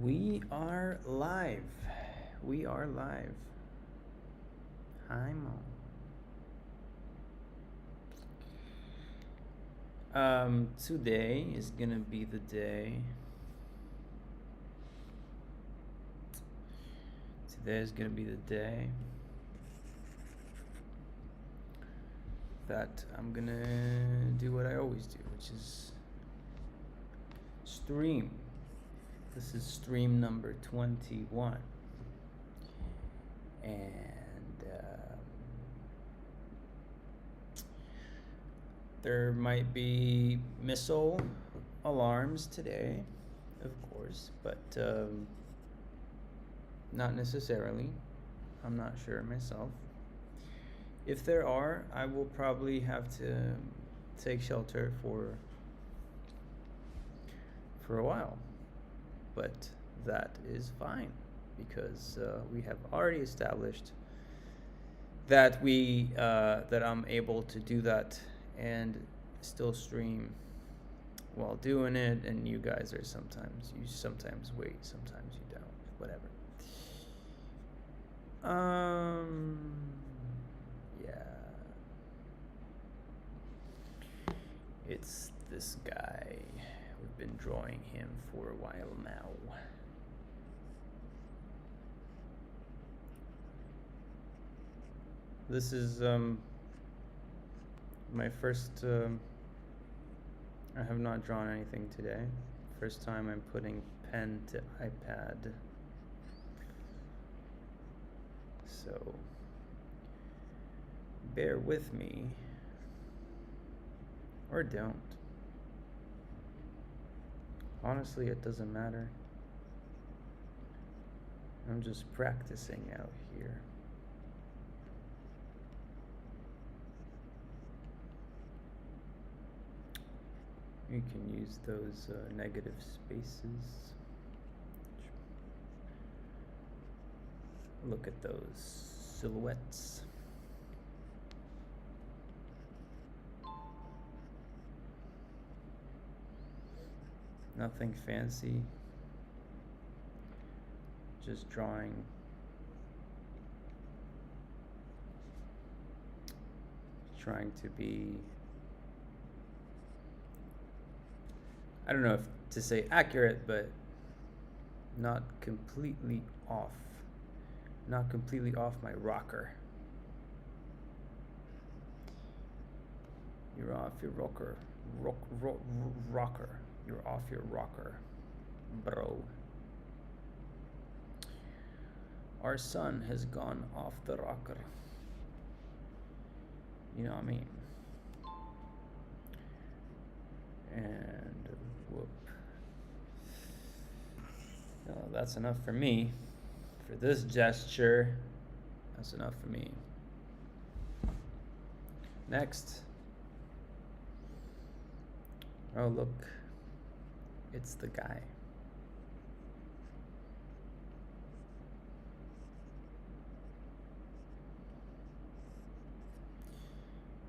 We are live. We are live. Hi, Mo. Today is gonna be the day. Today is gonna be the day that I'm gonna do what I always do, which is stream. This is stream number 21. And there might be missile alarms today, of course, but not necessarily. I'm not sure myself. If there are, I will probably have to take shelter for a while. But that is fine because we have already established that that I'm able to do that and still stream while doing it, and you guys are sometimes wait, sometimes you don't, whatever. Yeah. It's this guy. We've been drawing him for a while now. This is my first. I have not drawn anything today. First time I'm putting pen to iPad. So bear with me. Or don't. Honestly, it doesn't matter. I'm just practicing out here. You can use those negative spaces. Look at those silhouettes. Nothing fancy. Just drawing. Trying to be, I don't know if to say accurate, but not completely off. Not completely off my rocker. You're off your rocker. Rocker. You're off your rocker, bro. Our son has gone off the rocker. You know what I mean? And whoop. Oh, that's enough for me. For this gesture, that's enough for me. Next. Oh, look. It's the guy.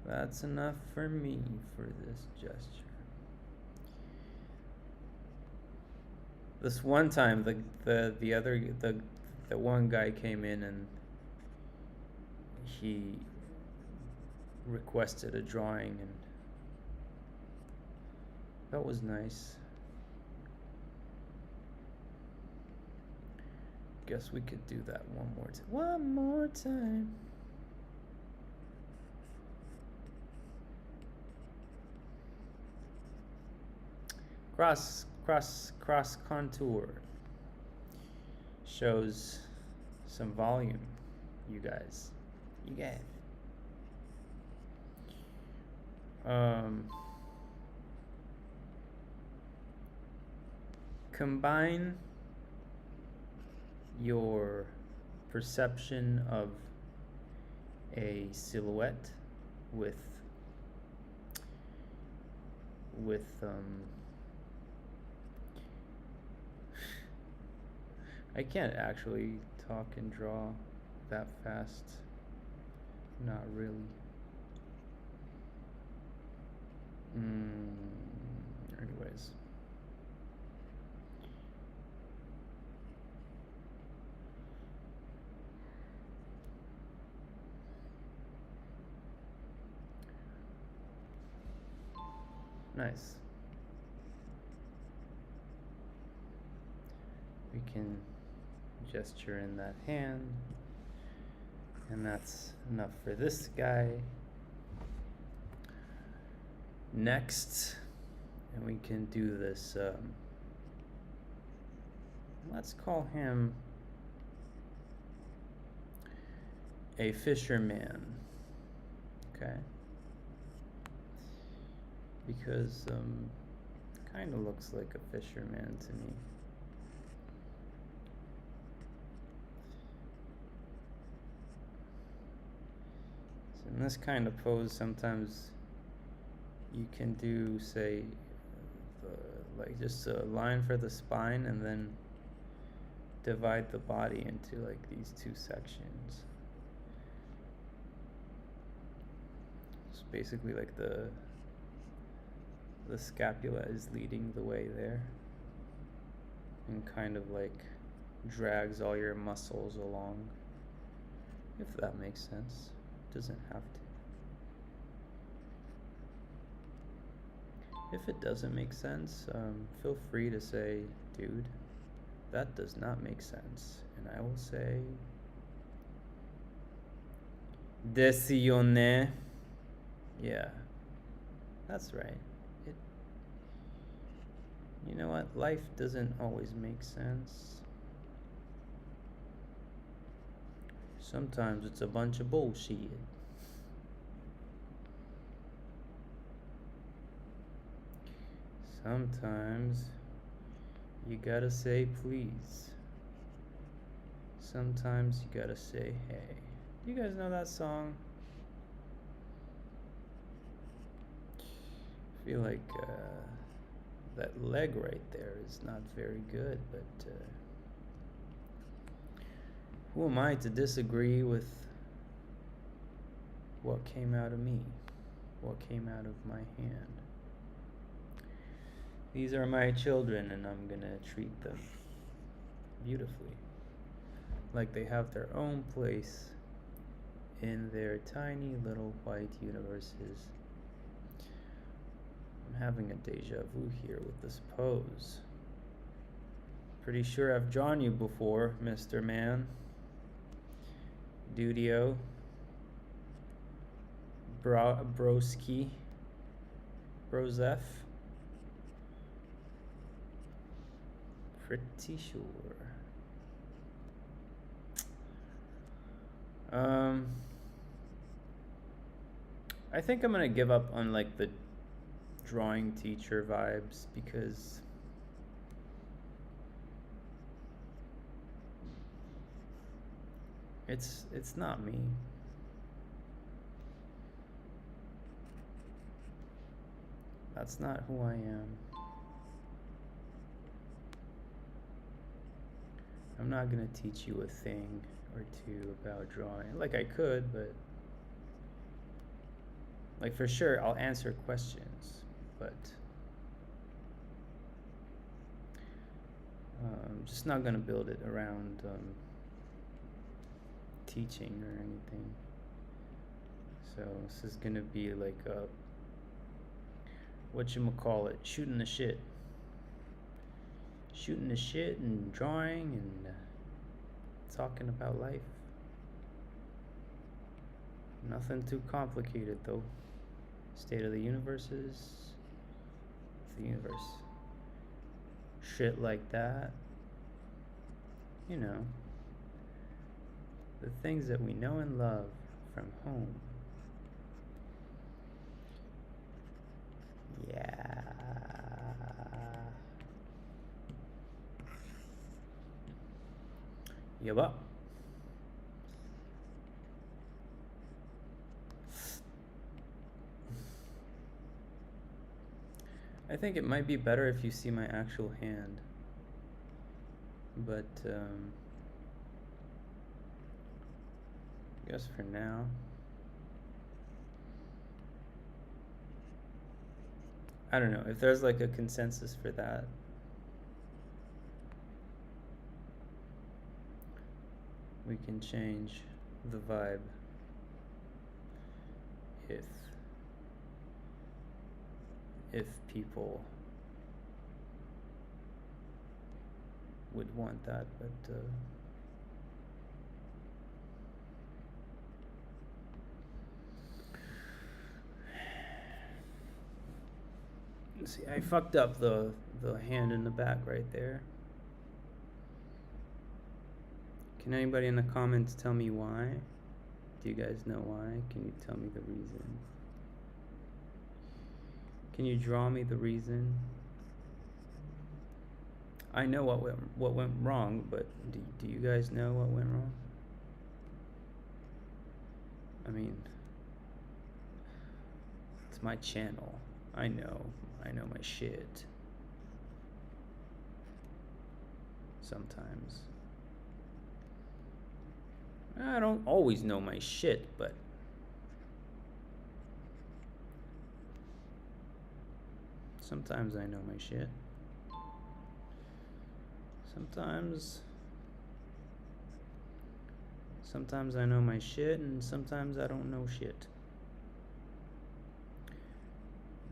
That's enough for me for this gesture. This one time, the one guy came in and he requested a drawing, and that was nice. Guess we could do that one more time. One more time. Cross contour shows some volume, you guys. Combine your perception of a silhouette with I can't actually talk and draw that fast. Not really. Anyways. Nice. We can gesture in that hand, and that's enough for this guy. Next, and we can do this, let's call him a fisherman, okay? Because kind of looks like a fisherman to me. So in this kind of pose, sometimes you can do, say, like just a line for the spine and then divide the body into like these two sections. It's basically like the scapula is leading the way there and kind of like drags all your muscles along, if that makes sense. Doesn't have to. If it doesn't make sense, feel free to say, dude, that does not make sense, and I will say, Decione. Yeah, that's right. You know what? Life doesn't always make sense. Sometimes it's a bunch of bullshit. Sometimes you gotta say please. Sometimes you gotta say hey. You guys know that song? I feel like that leg right there is not very good, but who am I to disagree with what came out of me, what came out of my hand? These are my children, and I'm gonna treat them beautifully, like they have their own place in their tiny little white universes. I'm having a deja vu here with this pose. Pretty sure I've drawn you before, Mr. Man. Dudio. Broski. Brozef. Pretty sure. I think I'm gonna give up on like the drawing teacher vibes because it's not me. That's not who I am. I'm not gonna teach you a thing or two about drawing. Like I could, but like for sure I'll answer questions, but I'm just not gonna build it around teaching or anything. So this is gonna be like a whatchamacallit, shooting the shit. Shooting the shit and drawing and talking about life. Nothing too complicated though. State of the universe is the universe. Shit like that. You know. The things that we know and love from home. Yeah. Yup. I think it might be better if you see my actual hand. But I guess for now. I don't know if there's like a consensus for that. We can change the vibe if if people would want that, but see, I fucked up the hand in the back right there. Can anybody in the comments tell me why? Do you guys know why? Can you tell me the reason? Can you draw me the reason? I know what went wrong, but do you guys know what went wrong? I mean, it's my channel. I know my shit. Sometimes. I don't always know my shit, but sometimes I know my shit. Sometimes I know my shit, and sometimes I don't know shit.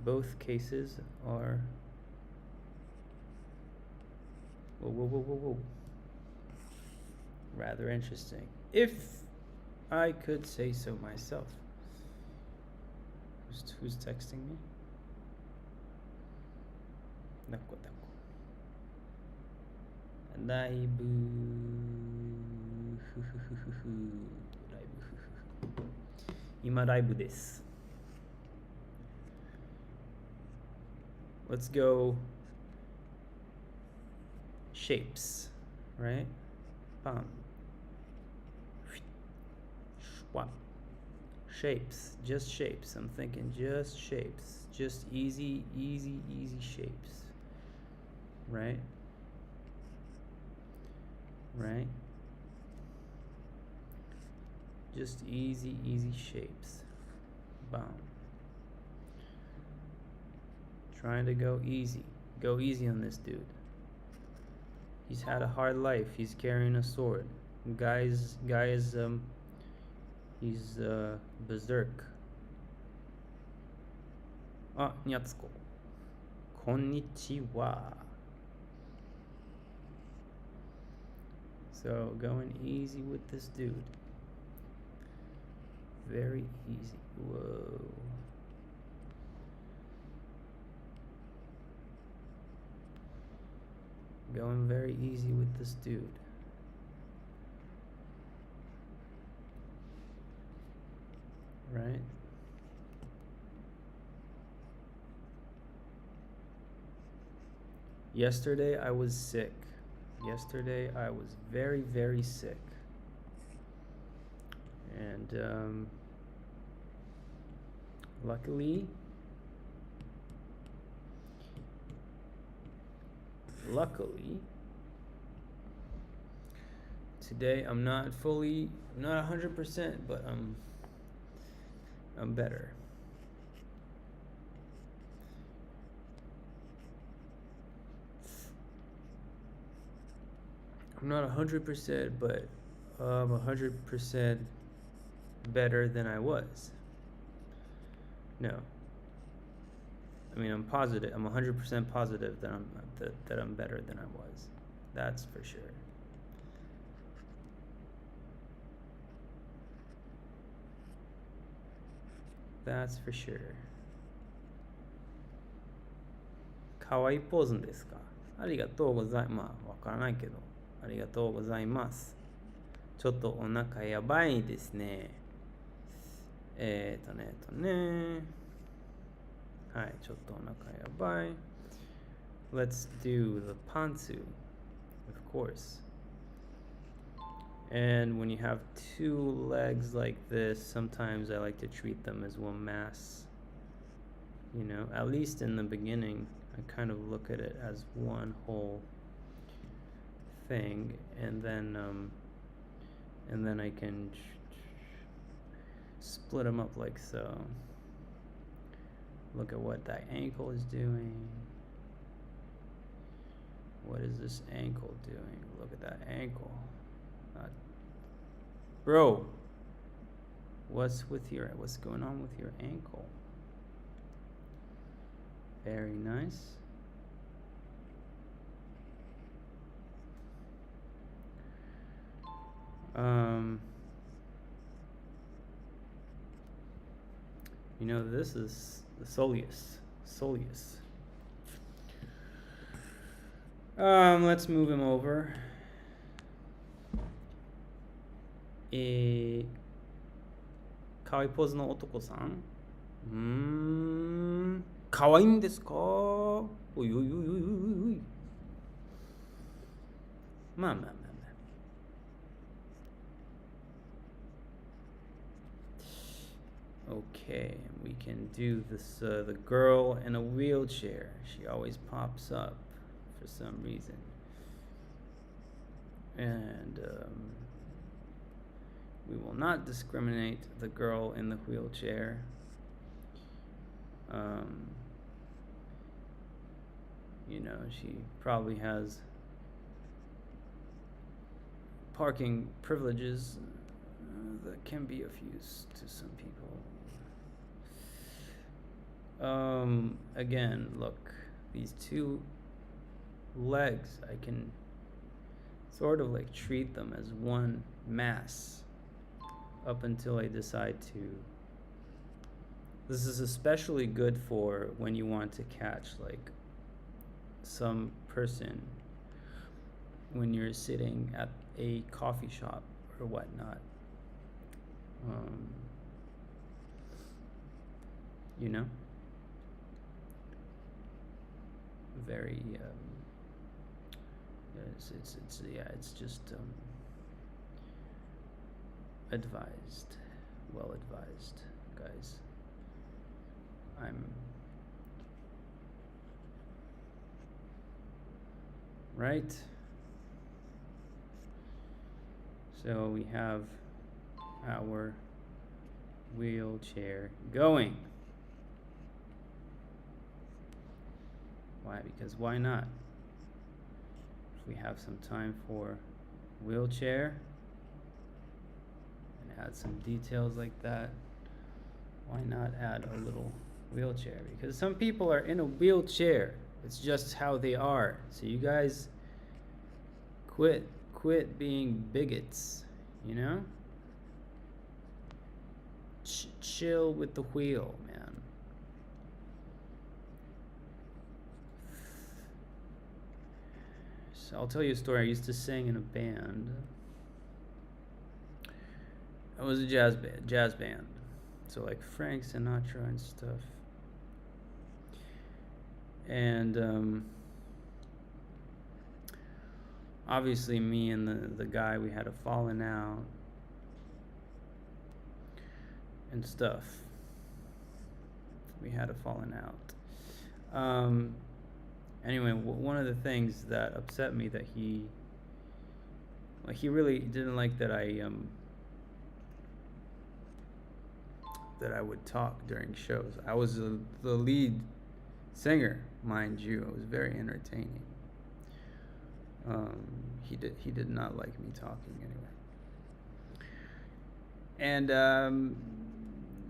Both cases are whoa. Rather interesting, if I could say so myself. Who's texting me? Dako. Raibu. Ima raibu desu. Let's go shapes, right? Bam. Swap. Shapes, just shapes. I'm thinking just shapes. Just easy shapes. Right? Right? Just easy shapes. Bam. Trying to go easy. Go easy on this dude. He's had a hard life. He's carrying a sword. He's berserk. Ah, Nyatsuko. Konnichiwa. So going easy with this dude. Very easy. Whoa. Going very easy with this dude. Right? Yesterday I was sick. Yesterday I was very sick. And luckily today I'm not 100%, but I'm better. I'm not 100%, but 100% better than I was. No. I mean, I'm positive. I'm 100% positive that I'm better than I was. That's for sure. That's for sure. かわいいポーズですか？ありがとうございます。わからないけど、ありがとうございます。ちょっとお腹やばいですね。はい、ちょっとお腹やばい。Let's do the pantsu, of course. And when you have two legs like this, sometimes I like to treat them as one mass. You know, at least in the beginning, I kind of look at it as one whole thing, and then I can split them up like so. Look at what that ankle is doing. What is this ankle doing? Look at that ankle. Bro, what's going on with your ankle? Very nice. You know, this is the soleus. Soleus. Let's move him over. Kawaii pose no otoko-san. かわいいんですか？おいおいおいおいおいおい。まあまあまあまあ。Okay, we can do this, the girl in a wheelchair. She always pops up for some reason. And we will not discriminate the girl in the wheelchair. You know, she probably has parking privileges that can be of use to some people. Again, look, these two legs, I can sort of like treat them as one mass up until I decide to. This is especially good for when you want to catch like some person when you're sitting at a coffee shop or whatnot. You know, very it's just advised, well advised, guys. I'm right. So we have our wheelchair going. Why? Because why not? If we have some time for wheelchair and add some details like that, why not add a little wheelchair? Because some people are in a wheelchair. It's just how they are. So you guys quit being bigots, you know? Chill with the wheel, man. So I'll tell you a story. I used to sing in a band. It was a jazz band. So like Frank Sinatra and stuff. And obviously me and the guy, we had a falling out and stuff. We had a falling out. Anyway, one of the things that upset me that he really didn't like that I would talk during shows. I was the lead singer, mind you. It was very entertaining. He did not like me talking anyway. And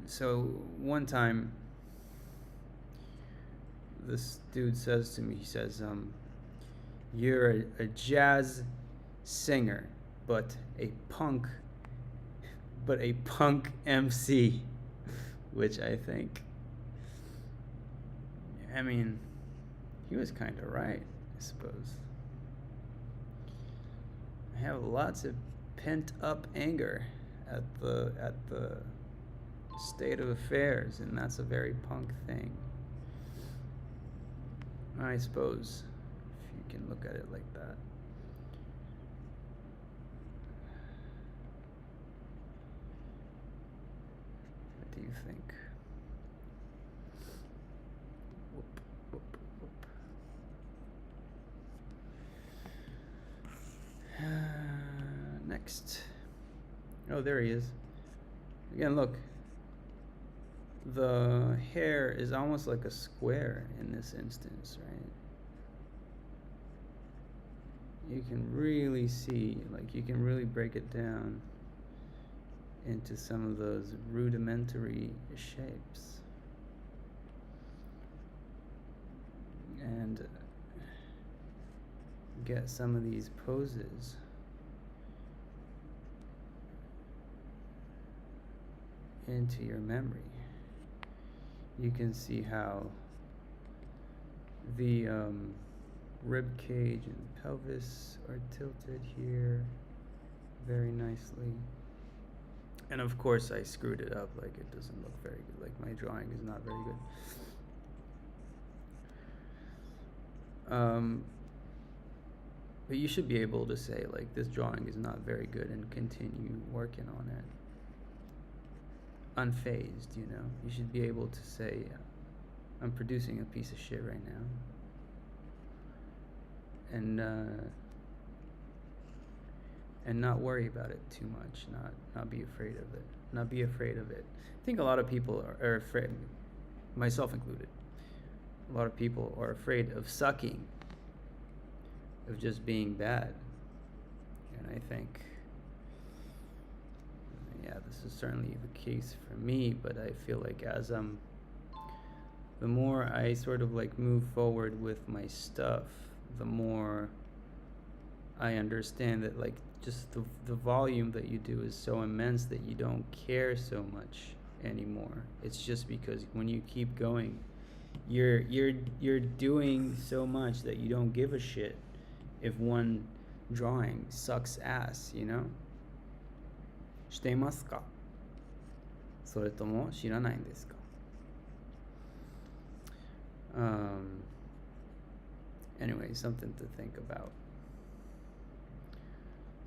so one time, this dude says to me, he says, you're a jazz singer, but a punk MC, which I think, I mean, he was kind of right, I suppose. I have lots of pent up anger at the state of affairs, and that's a very punk thing, I suppose, if you can look at it like that. What do you think? Whoop, whoop, whoop. Next. Oh, there he is. Again, look. The hair is almost like a square in this instance, right? You can really see, like, you can really break it down into some of those rudimentary shapes. and get some of these poses into your memory. You can see how the rib cage and pelvis are tilted here very nicely. And of course I screwed it up, like it doesn't look very good, like my drawing is not very good. But you should be able to say, like, this drawing is not very good and continue working on it. Unfazed, you know? You should be able to say, I'm producing a piece of shit right now. And not worry about it too much, not be afraid of it. Not be afraid of it. I think a lot of people are afraid, myself included. A lot of people are afraid of sucking, of just being bad. And I think, yeah, this is certainly the case for me, but I feel like the more I sort of like move forward with my stuff, the more I understand that, like, just the volume that you do is so immense that you don't care so much anymore. It's just because when you keep going, you're doing so much that you don't give a shit if one drawing sucks ass, you know? していますか? それとも知らないんですか? Anyway, something to think about.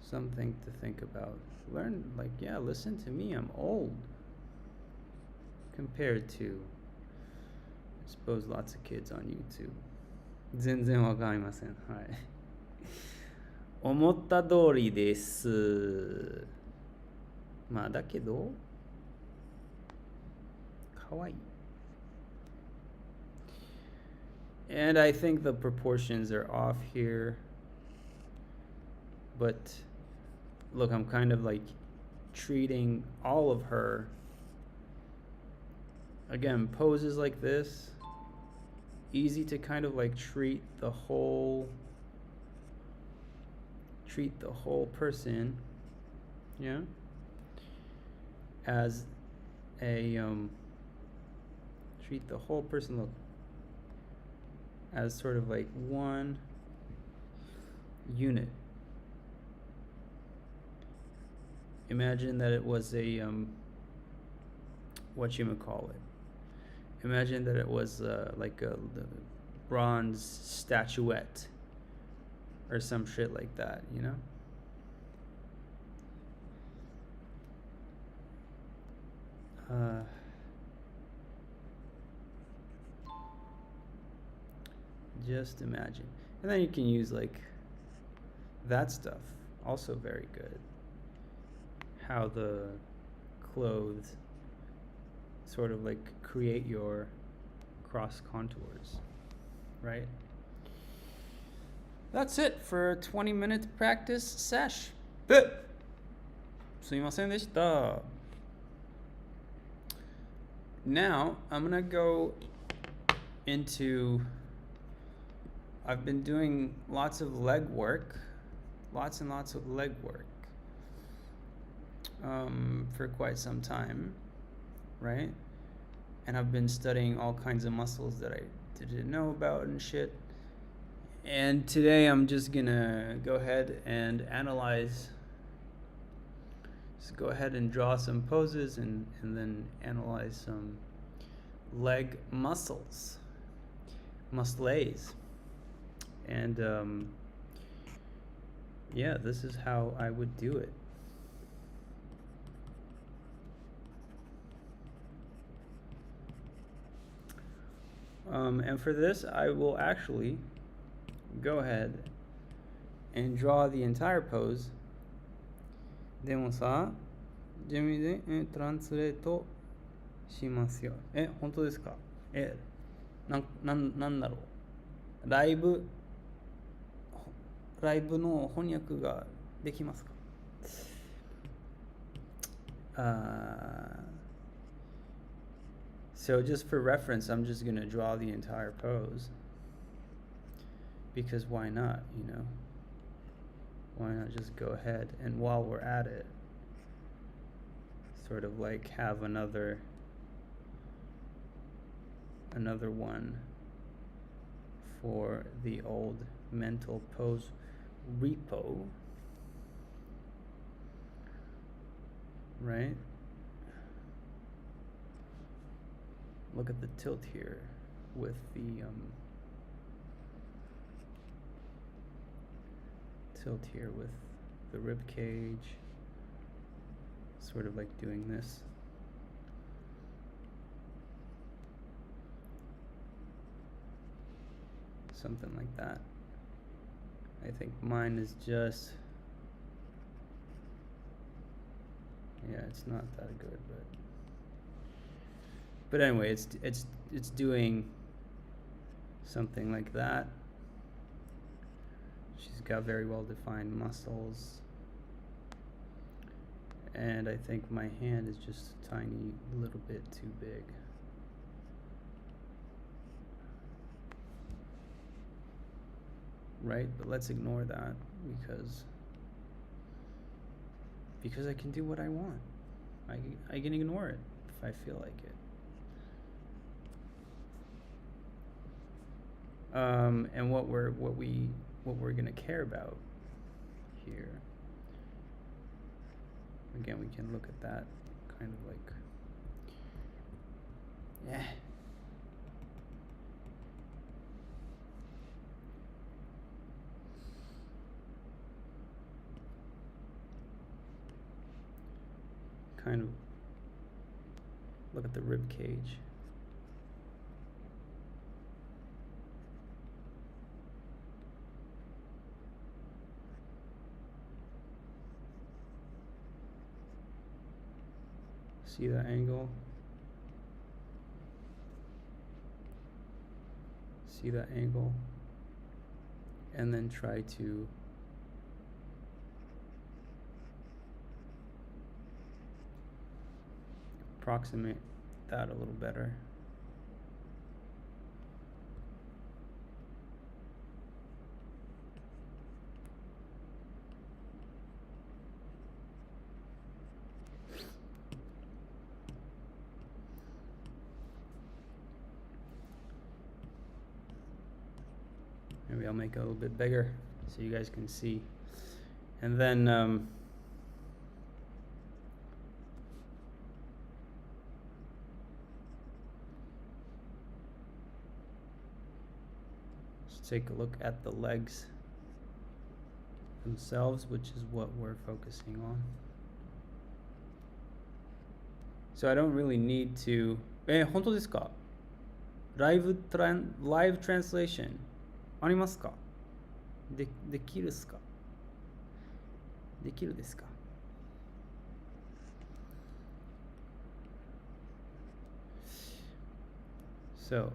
Something to think about. Learn, like, yeah, listen to me. I'm old compared to, I suppose, lots of kids on YouTube. 全然わかりません。はい。思った通りです。まあだけど、かわいい。And I think the proportions are off here. But look, I'm kind of like treating all of her. Again, poses like this, easy to kind of like treat the whole person, yeah, as a treat the whole person, look, as sort of like one unit. Imagine that it was a whatchamacallit. Imagine that it was like a bronze statuette or some shit like that, you know? Just imagine. And then you can use like that stuff, also very good. How the clothes sort of like create your cross contours, right? That's it for a 20-minute practice sesh. すいませんでした. Now I'm gonna go into, I've been doing lots of leg work, lots and lots of leg work for quite some time, right? And I've been studying all kinds of muscles that I didn't know about and shit. And today I'm just gonna go ahead and analyze, just go ahead and draw some poses and then analyze some leg muscles, muscles. And yeah, this is how I would do it. And for this, I will actually go ahead and draw the entire pose. でもさ、ジェミでトランスレートしますよ。本当ですか？なんだろう。ライブの翻訳ができますか？So just for reference, I'm just going to draw the entire pose. because why not, you know? Why not just go ahead and while we're at it, sort of like have another one for the old mental pose repo, right? Look at the tilt here with the tilt here with the rib cage, sort of like doing this. Something like that. I think mine is just, yeah, it's not that good, but anyway, it's doing something like that. She's got very well defined muscles, and I think my hand is just a tiny little bit too big. Right, but let's ignore that because I can do what I want. I can ignore it if I feel like it. And what we're gonna care about here. Again, we can look at that kind of like, yeah. Kind of look at the rib cage. See that angle? See that angle? And then try to approximate that a little better. Maybe I'll make it a little bit bigger so you guys can see. And then let's take a look at the legs themselves, which is what we're focusing on. So I don't really need to. 本当ですか? Live translation ありますか? できるっすか? できるですか? So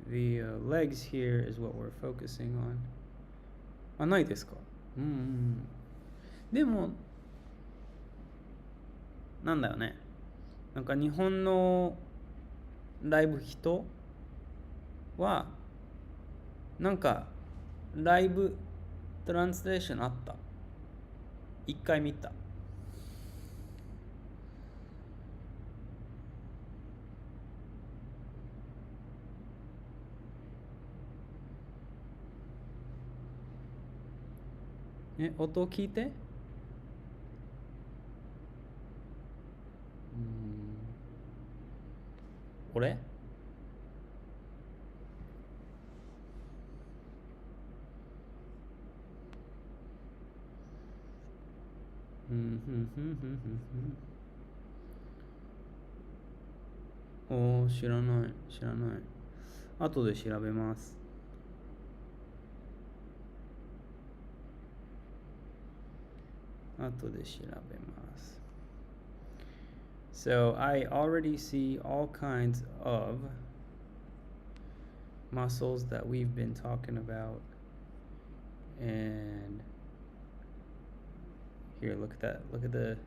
the legs here is what we're focusing on. あ、ないですか? でもなんだよね。なんか日本のライブ人はなんかライブトランスレーションあった。一回見た。音を聞いて。俺おー、知らない。後で調べます。後で調べます。So I already see all kinds of muscles that we've been talking about, and here, look at that. Look at the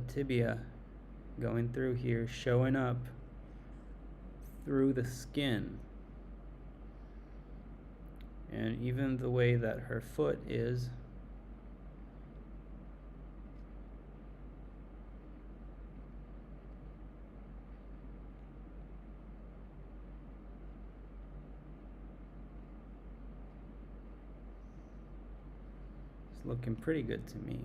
tibia going through here, showing up through the skin. And even the way that her foot is, it's looking pretty good to me.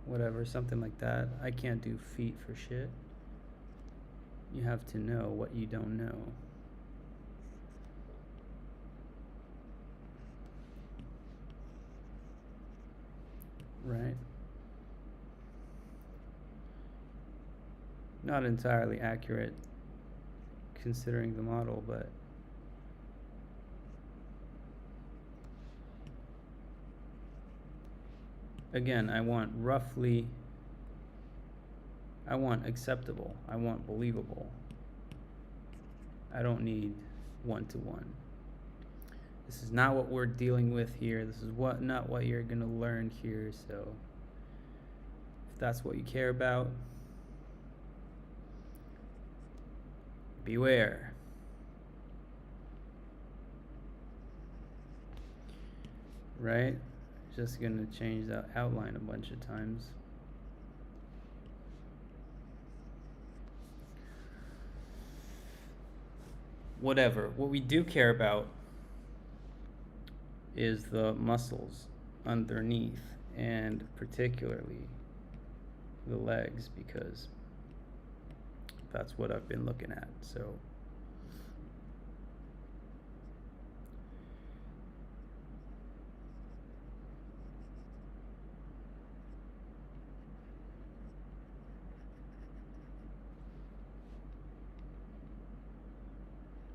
Whatever, something like that. I can't do feet for shit. You have to know what you don't know. Right? Not entirely accurate considering the model, but again, I want acceptable, I want believable. I don't need one-to-one. This is not what we're dealing with here. This is not what you're gonna learn here, so if that's what you care about, beware. Right? Just gonna change that outline a bunch of times. Whatever. What we do care about is the muscles underneath, and particularly the legs, because that's what I've been looking at. So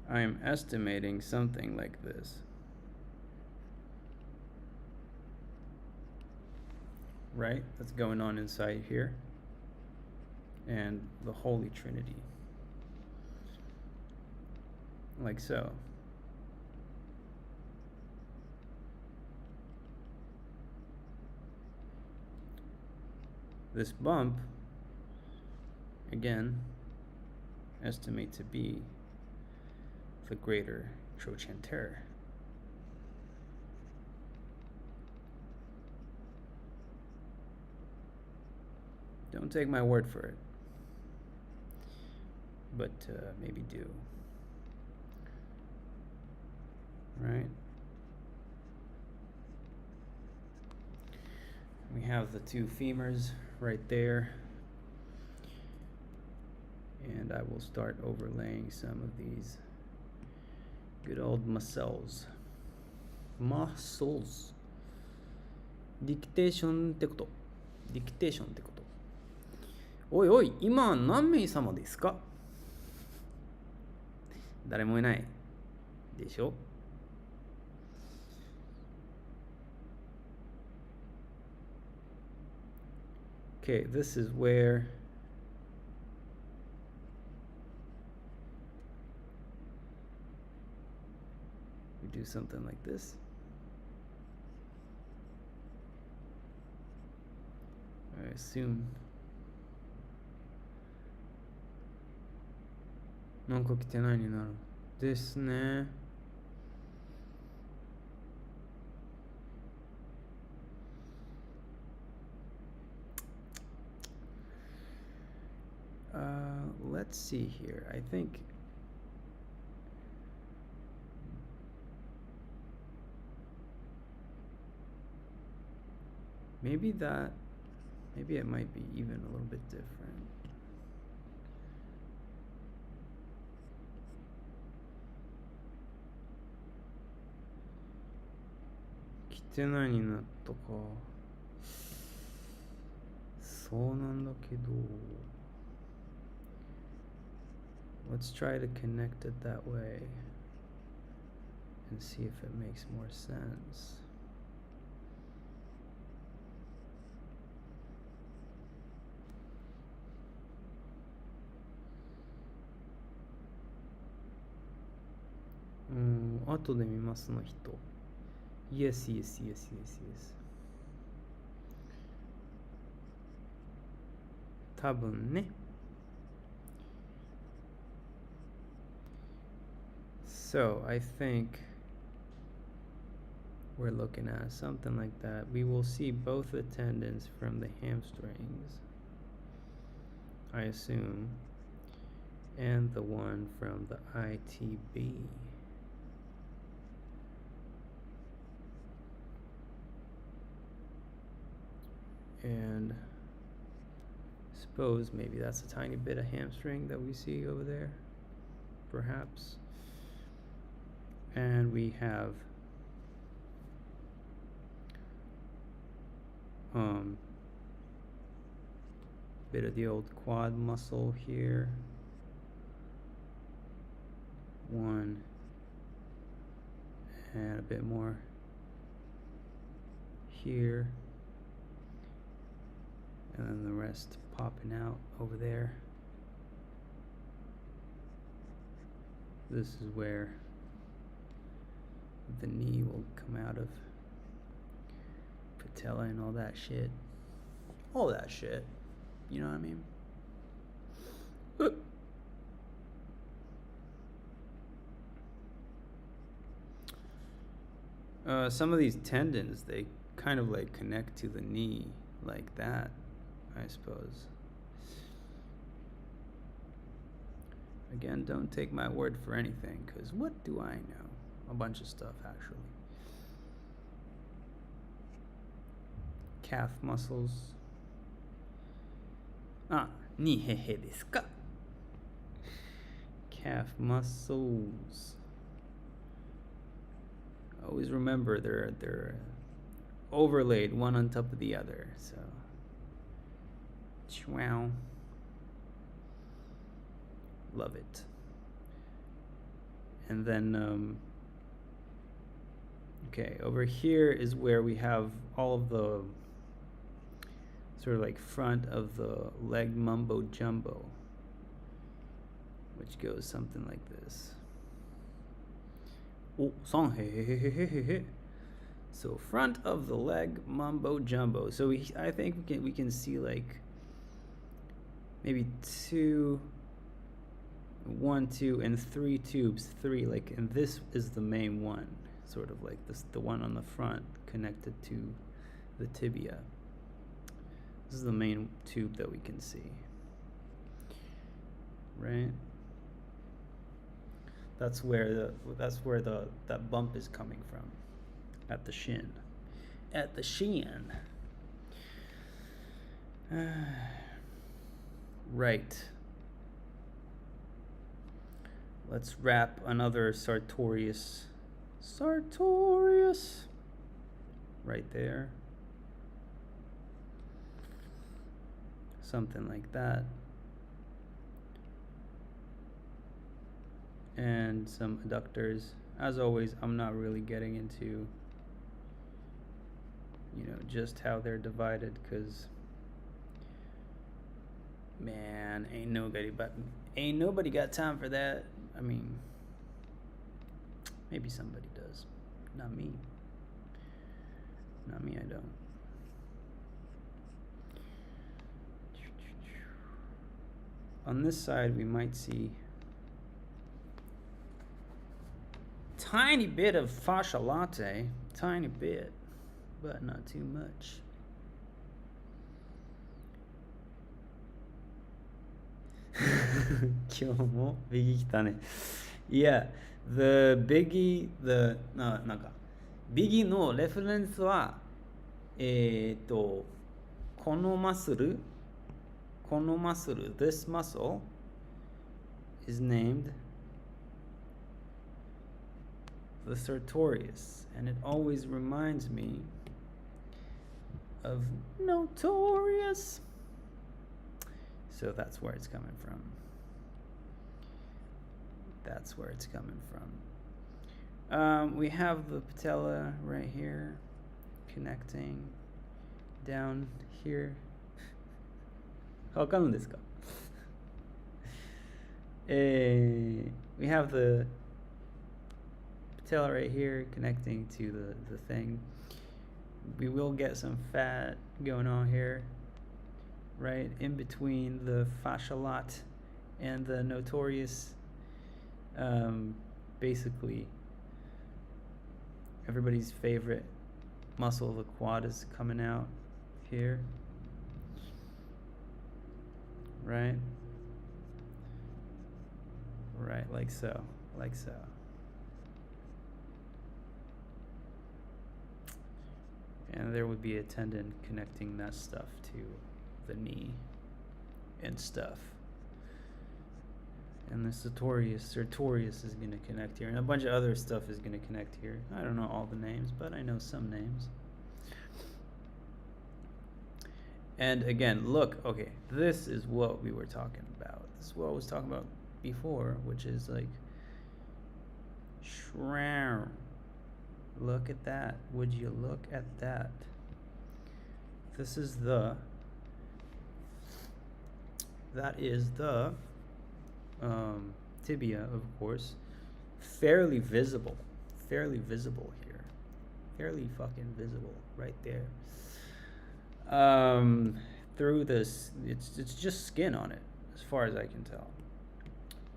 I am estimating something like this. Right? That's going on inside here. And the Holy Trinity. Like so. This bump, again, estimate to be the greater trochanter. Don't take my word for it, but maybe do. Right? We have the two femurs right there, and I will start overlaying some of these good old muscles. Muscles. ディクテーションってこと。ディクテーションってこと。おいおい、今何名様ですか？誰もいないでしょ。Okay, this is where we do something like this. I assume. なんか来てないになる。ですね。Let's see here. I think maybe it might be even a little bit different. Kitenaになったか。そうなんだけど。Let's try to connect it that way and see if it makes more sense. Mm, 後で見ますの人。Yes. 多分ね。So I think we're looking at something like that. We will see both the tendons from the hamstrings, I assume, and the one from the ITB. And suppose maybe that's a tiny bit of hamstring that we see over there, perhaps. And we have bit of the old quad muscle here. One and a bit more here, and then the rest popping out over there. This is where the knee will come out of, patella and all that shit. All that shit. You know what I mean? Some of these tendons, they kind of like connect to the knee like that, I suppose. Again, don't take my word for anything, because what do I know? A bunch of stuff, actually. Calf muscles. Nihehe desu ka? Calf muscles. Always remember they're overlaid one on top of the other. So, wow, love it. And then, okay, over here is where we have all of the sort of like front of the leg mumbo jumbo, which goes something like this. So front of the leg mumbo jumbo. So I think we can see like maybe 1, 2, and 3 tubes. 3, like, and this is the main one, sort of like this, the one on the front connected to the tibia. This is the main tube that we can see, right? That's where that bump is coming from, at the shin. At the shin. Right. Let's wrap another sartorius. Sartorius. Right there. Something like that. And some adductors. As always, I'm not really getting into, just how they're divided, because, man, ain't nobody got time for that. I mean, maybe somebody does. Not me. Not me, I don't. On this side, we might see tiny bit of fascia latae, tiny bit, but not too much. Yeah, the biggie, biggie のレフェレンスは、このマッスル、this muscle is named the sartorius, and it always reminds me of Notorious. So that's where it's coming from. That's where it's coming from. We have the patella right here, connecting down here. わかるんですか? We have the patella right here connecting to the thing. We will get some fat going on here. right in between the fascia lat and the notorious, basically everybody's favorite muscle of the quad is coming out here, right? Right, like so, like so. And there would be a tendon connecting that stuff to the knee and stuff. And the sartorius is going to connect here. And a bunch of other stuff is going to connect here. I don't know all the names, but I know some names. And again, look, okay, this is what we were talking about. This is what I was talking about before, which is like, shroud. Look at that. Would you look at that? This is that is the tibia, of course. Fairly visible here. Fairly fucking visible right there. Through this, it's just skin on it, as far as I can tell.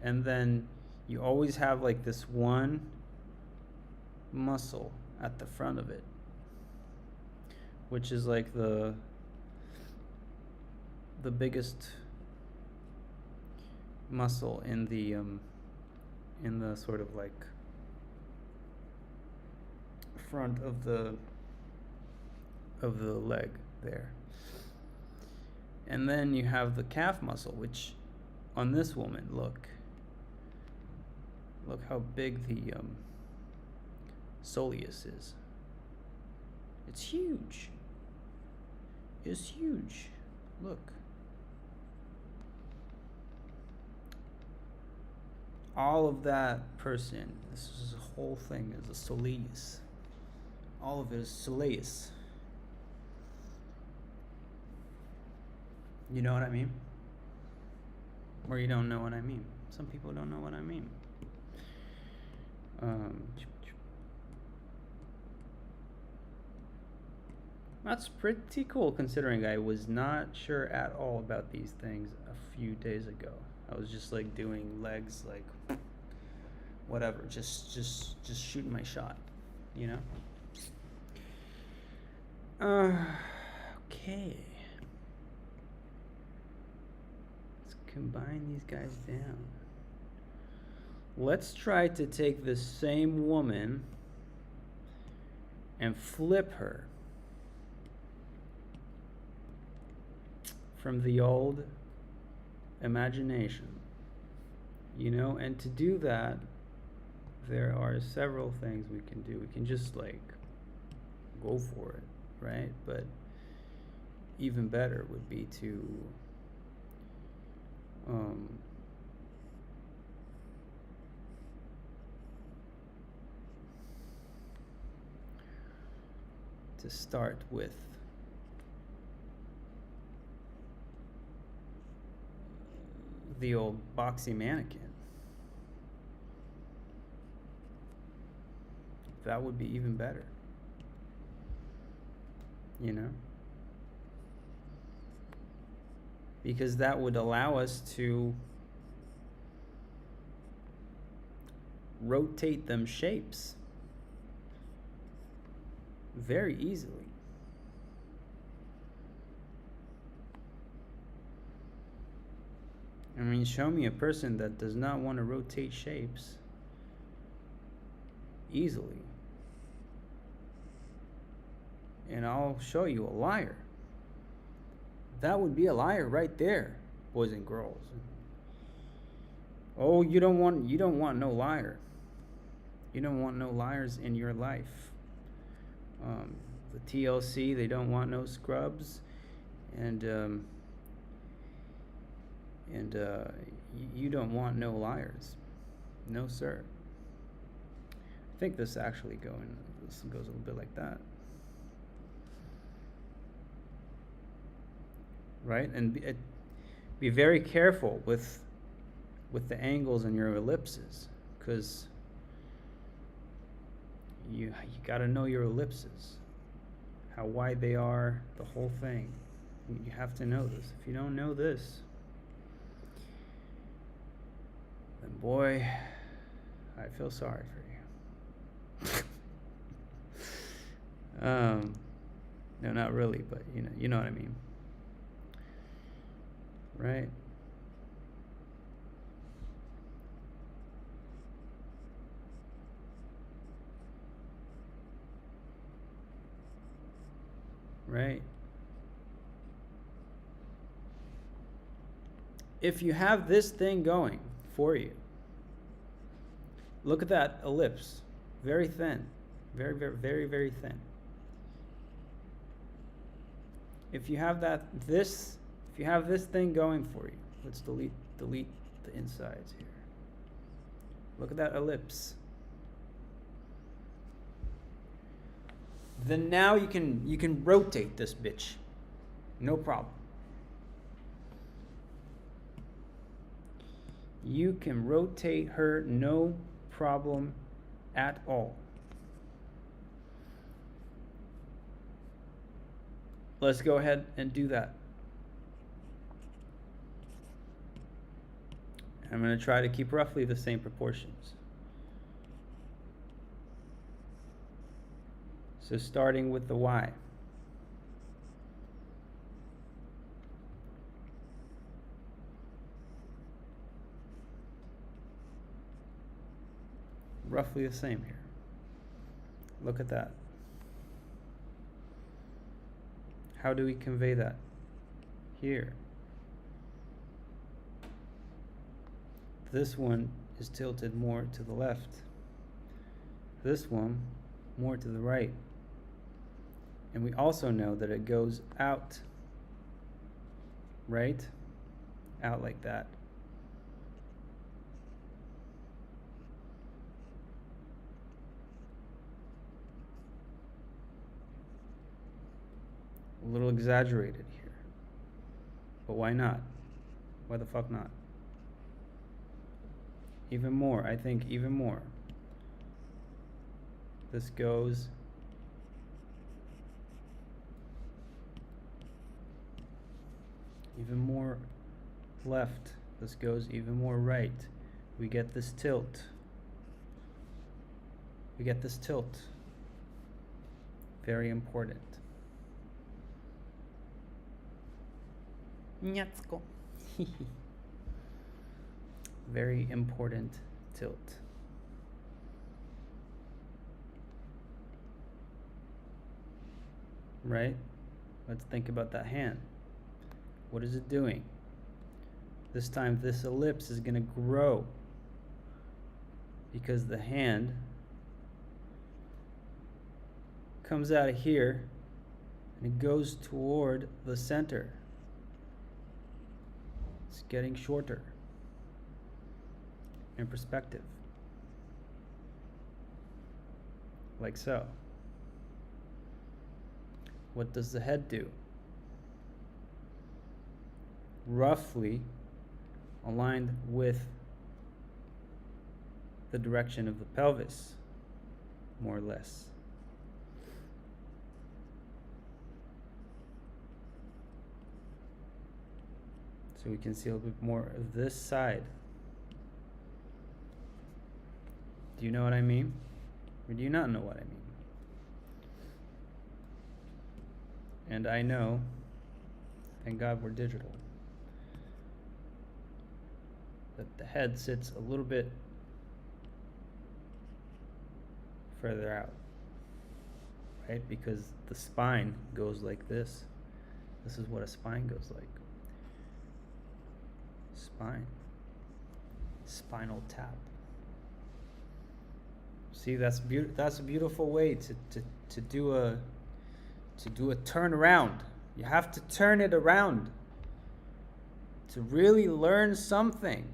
And then you always have like this one muscle at the front of it, which is like the biggest muscle in the sort of like front of the leg there. And then you have the calf muscle, which on this woman, look how big the soleus is. It's huge. It's huge. Look. All of that person, this is a whole thing, is a soleus. All of it is soleus. You know what I mean? Or you don't know what I mean. Some people don't know what I mean. That's pretty cool, considering I was not sure at all about these things a few days ago. I was just like doing legs, like whatever, just shooting my shot, you know? Okay. Let's combine these guys down. Let's try to take the same woman and flip her from the old imagination, you know? And to do that, there are several things we can do. We can just like go for it, right? But even better would be to start with the old boxy mannequin. That would be even better, you know? Because that would allow us to rotate them shapes very easily. I mean, show me a person that does not want to rotate shapes easily, and I'll show you a liar. That would be a liar right there, boys and girls. Oh, you don't want no liar. You don't want no liars in your life. The TLC, they don't want no scrubs, and you don't want no liars. No, sir. I think this actually goes a little bit like that. Right? And be very careful with the angles in your ellipses, because you got to know your ellipses, how wide they are, the whole thing. You have to know this. If you don't know this, then boy, I feel sorry for you. No, not really, but you know what I mean, right? Right? If you have this thing going for you, look at that ellipse, very thin, very, very, very, very thin. If you have if you have this thing going for you, let's delete the insides here. Look at that ellipse. Then now you can rotate this bitch, no problem. You can rotate her, no problem at all. Let's go ahead and do that. I'm going to try to keep roughly the same proportions. So starting with the Y. Roughly the same here. Look at that. How do we convey that? Here. This one is tilted more to the left. This one more to the right. And we also know that it goes out, right? Out like that. A little exaggerated here. But why not? Why the fuck not? Even more, I think even more. This goes even more left. This goes even more right. We get this tilt. We get this tilt. Very important. Nyatsuko. Very important tilt. Right? Let's think about that hand. What is it doing? This time this ellipse is going to grow because the hand comes out of here and it goes toward the center. It's getting shorter in perspective, like so. What does the head do? Roughly aligned with the direction of the pelvis, more or less. So we can see a little bit more of this side. Do you know what I mean? Or do you not know what I mean? And I know, thank God we're digital, that the head sits a little bit further out, right? Because the spine goes like this. This is what a spine goes like. Spine. Spinal tap. See, that's a beautiful way to do a turnaround. You have to turn it around to really learn something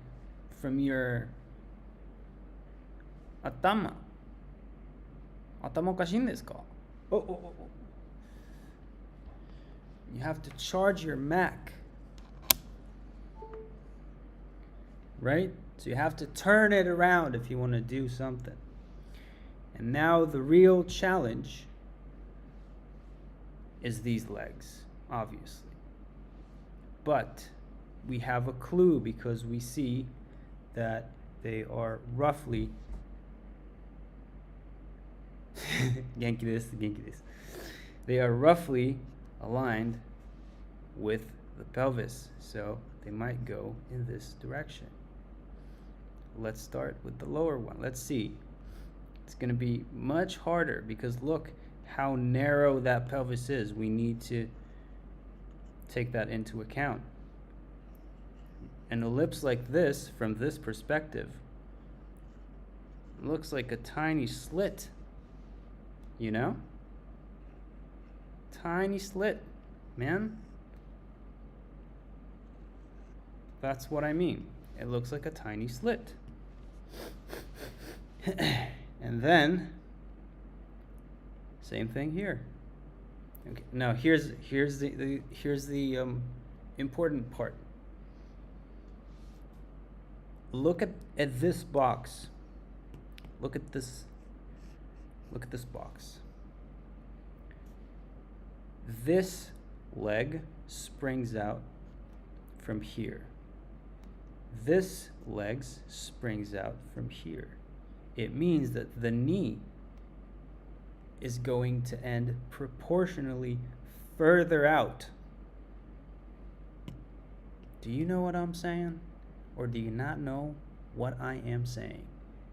from your atama. Atama okashin desu ka? Oh. You have to charge your Mac. Right? So you have to turn it around if you want to do something. And now the real challenge is these legs, obviously. But we have a clue because we see that they are roughly Genki desu. They are roughly aligned with the pelvis, so they might go in this direction. Let's start with the lower one. Let's see. It's going to be much harder because look how narrow that pelvis is. We need to take that into account. An ellipse like this, from this perspective, looks like a tiny slit, you know? Tiny slit, man. That's what I mean. It looks like a tiny slit. And then, same thing here. Okay. Now here's the important part. Look at this box. Look at this box. This leg springs out from here. This leg springs out from here. It means that the knee is going to end proportionally further out. Do you know what I'm saying? Or do you not know what I am saying?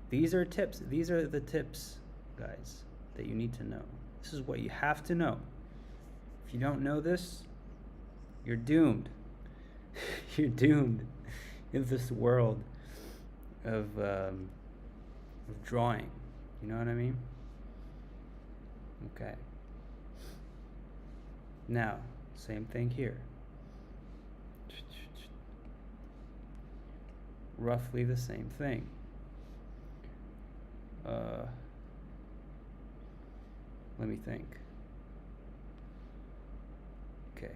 These are tips. These are the tips, guys, that you need to know. This is what you have to know. If you don't know this, you're doomed. You're doomed in this world of drawing. You know what I mean? Okay. Now, same thing here. Roughly the same thing. Let me think. Okay.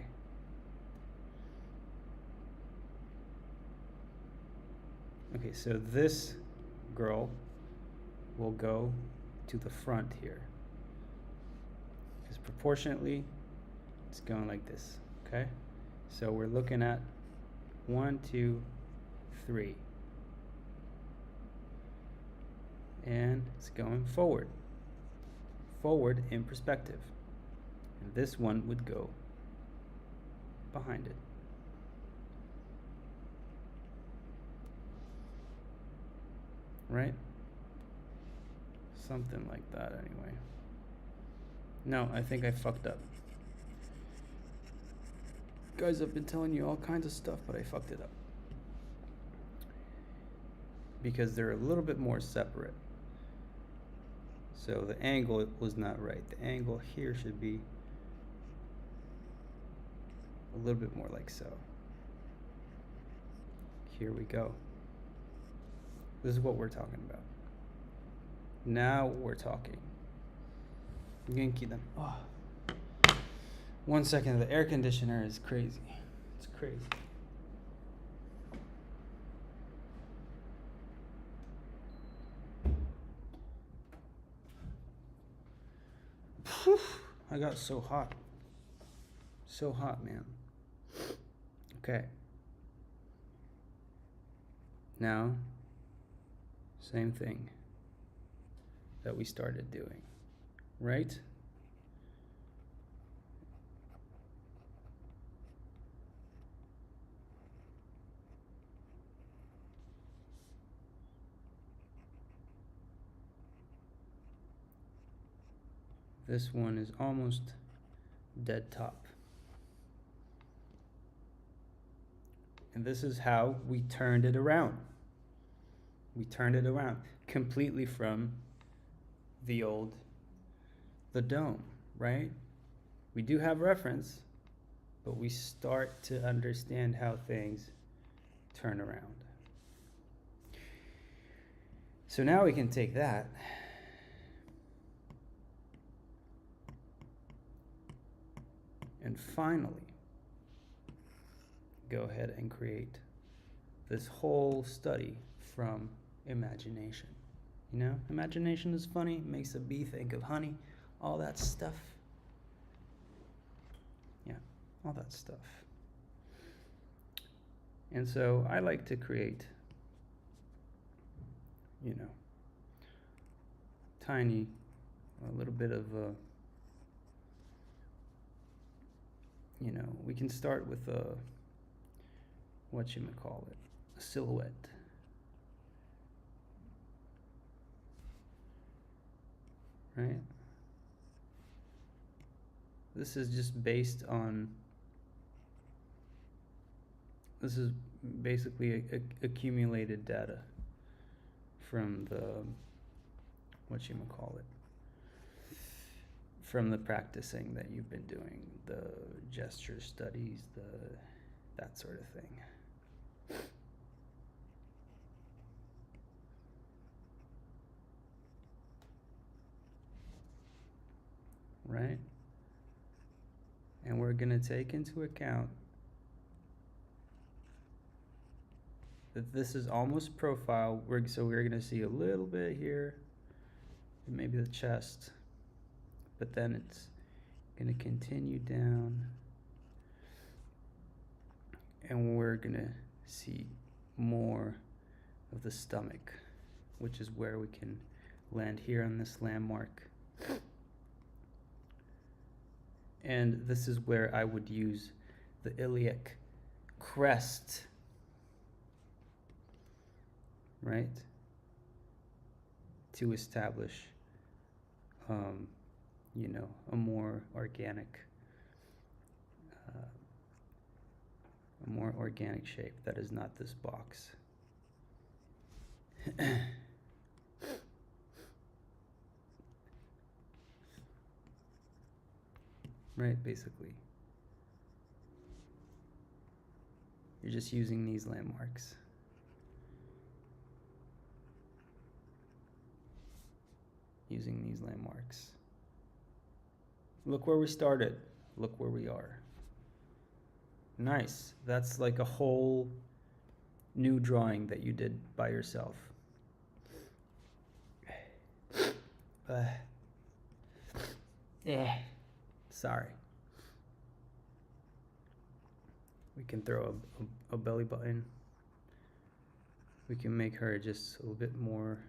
Okay, so this girl will go to the front here. Because proportionately, it's going like this, okay? So we're looking at 1, 2, 3. And it's going forward. Forward in perspective. And this one would go behind it. Right? Something like that anyway. No, I think I fucked up. Guys, I've been telling you all kinds of stuff, but I fucked it up. Because they're a little bit more separate. So the angle was not right. The angle here should be a little bit more like so. Here we go. This is what we're talking about. Now we're talking. Genki dan. Oh. 1 second, the air conditioner is crazy. It's crazy. Whew, I got so hot. So hot, man. Okay. Now, same thing that we started doing, right? This one is almost dead top. And this is how we turned it around. We turned it around completely from the dome, right? We do have reference, but we start to understand how things turn around. So now we can take that and finally go ahead and create this whole study from imagination. You know, imagination is funny, makes a bee think of honey, all that stuff. Yeah, all that stuff. And so I like to create, you know, tiny, a little bit of a, you know, we can start with a, whatchamacallit, a silhouette. Right? This is just based on, this is basically accumulated data from the, whatchamacallit, from the practicing that you've been doing, the gesture studies, that sort of thing. Right? And we're going to take into account that this is almost profile. So we're going to see a little bit here, and maybe the chest, but then it's going to continue down, and we're going to see more of the stomach, which is where we can land here on this landmark. And this is where I would use the iliac crest, right, to establish, you know, a more organic shape that is not this box. Right, basically. You're just using these landmarks. Using these landmarks. Look where we started. Look where we are. Nice. That's like a whole new drawing that you did by yourself. Sorry. We can throw a belly button. We can make her just a little bit more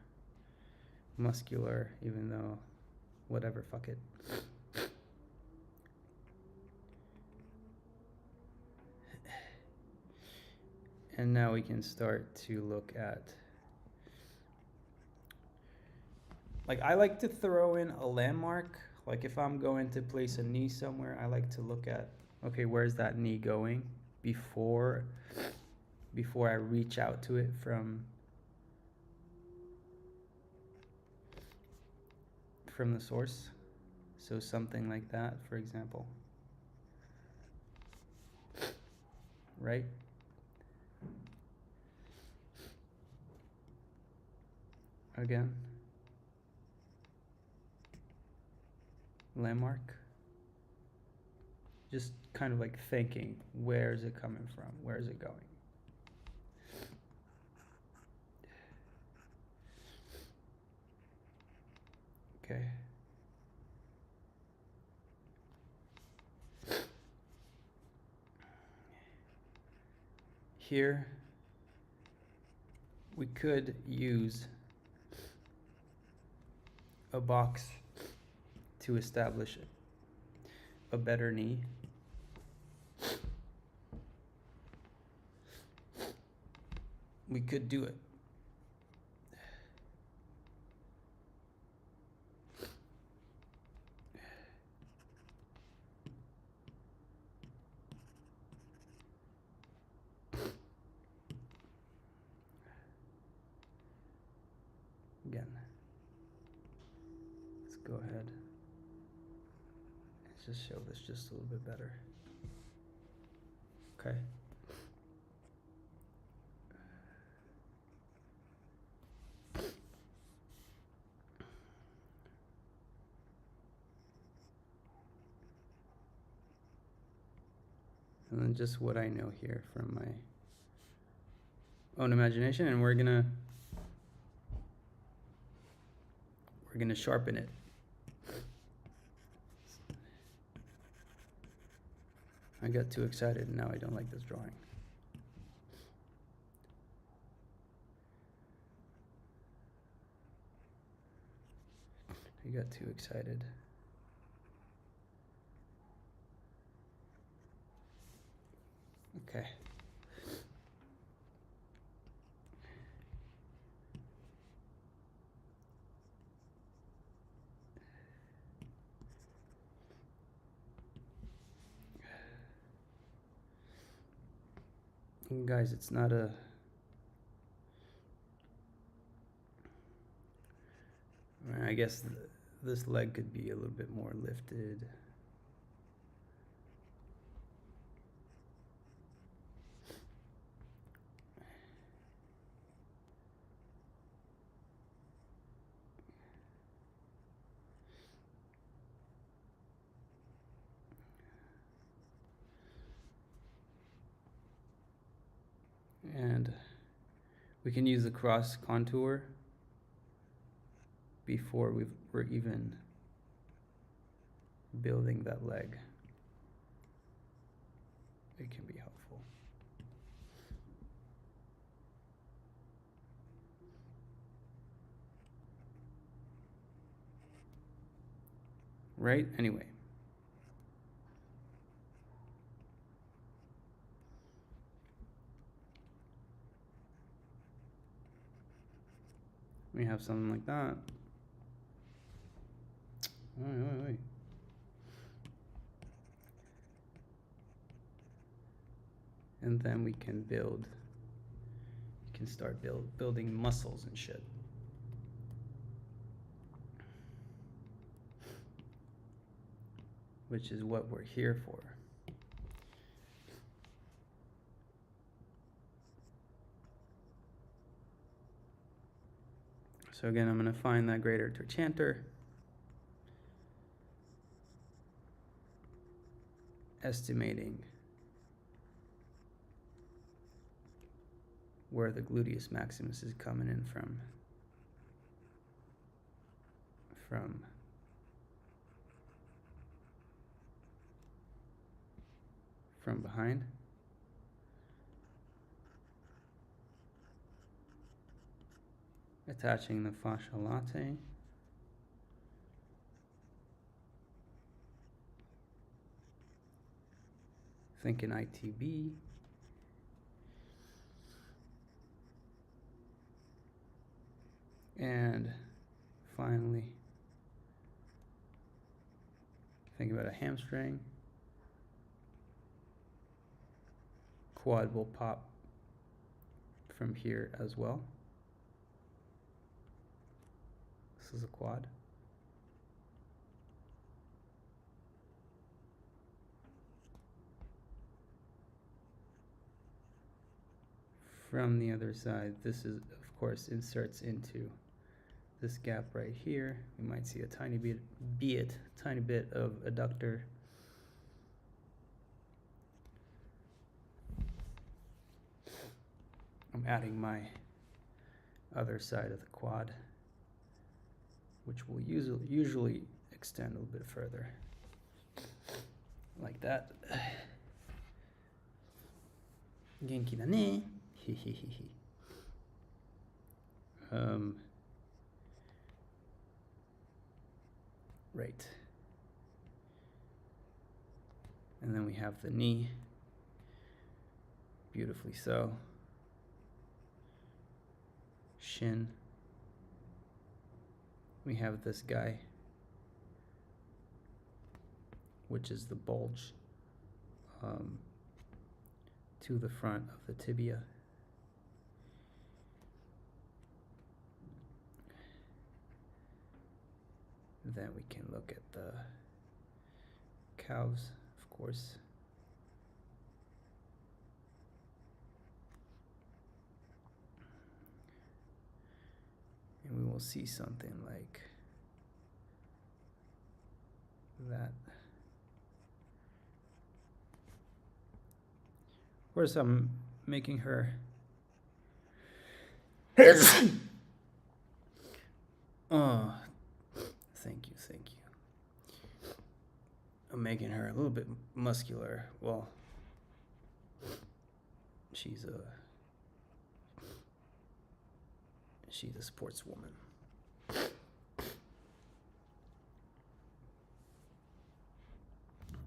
muscular, even though, whatever, fuck it. And now we can start to look at, like, I like to throw in a landmark. Like if I'm going to place a knee somewhere, I like to look at, okay, where's that knee going before I reach out to it from the source. So something like that, for example. Right? Again. Landmark. Just kind of like thinking, where is it coming from? Where is it going? Okay. Here, we could use a box to establish a better knee. We could do it. Again, let's go ahead. Let's just show this just a little bit better. Okay. And then just what I know here from my own imagination, and we're gonna sharpen it. I got too excited and now I don't like this drawing. I got too excited. Okay. And guys, it's not a... I guess this leg could be a little bit more lifted. And we can use the cross contour before we're even building that leg. It can be helpful. Right? Anyway. We have something like that. Wait. And then we can start building muscles and shit. Which is what we're here for. So again, I'm going to find that greater trochanter. Estimating where the gluteus maximus is coming in from behind. Attaching the fascia latae. Thinking ITB. And finally, think about a hamstring. Quad will pop from here as well. This is a quad. From the other side, this is, of course, inserts into this gap right here. We might see a tiny bit of adductor. I'm adding my other side of the quad, which will usually extend a little bit further, like that. Genki da ne? Right. And then we have the knee, beautifully so. Shin. We have this guy, which is the bulge to the front of the tibia. Then we can look at the calves, of course. And we will see something like that. Of course, I'm making her oh, thank you. I'm making her a little bit muscular. Well, she's a sportswoman.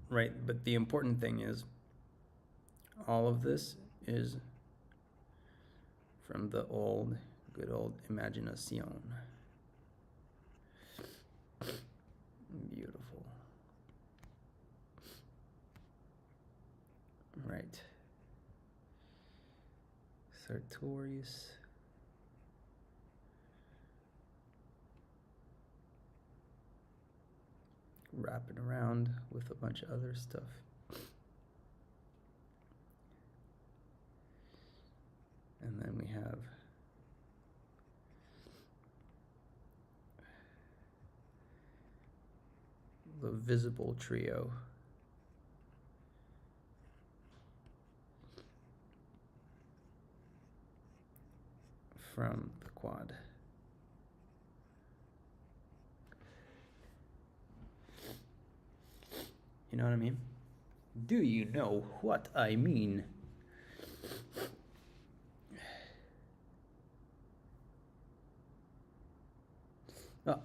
right? But the important thing is all of this is from the good old imagination. Beautiful. Right. Sartorius. Wrapping around with a bunch of other stuff. And then we have the visible trio. From the quad. You know what I mean? Do you know what I mean? Ah,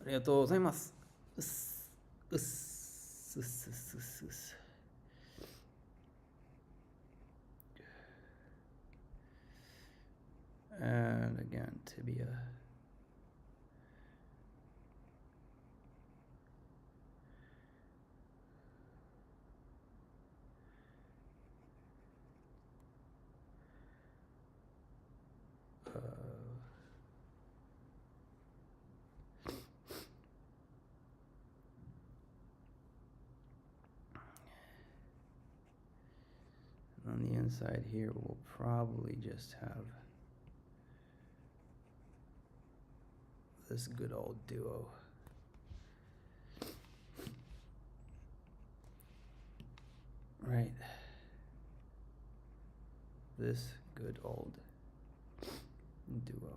ありがとうございます。うっすうっすうっすうっすうっすうっす。And again, tibia. On the inside here, we'll probably just have this good old duo. Right. This good old duo.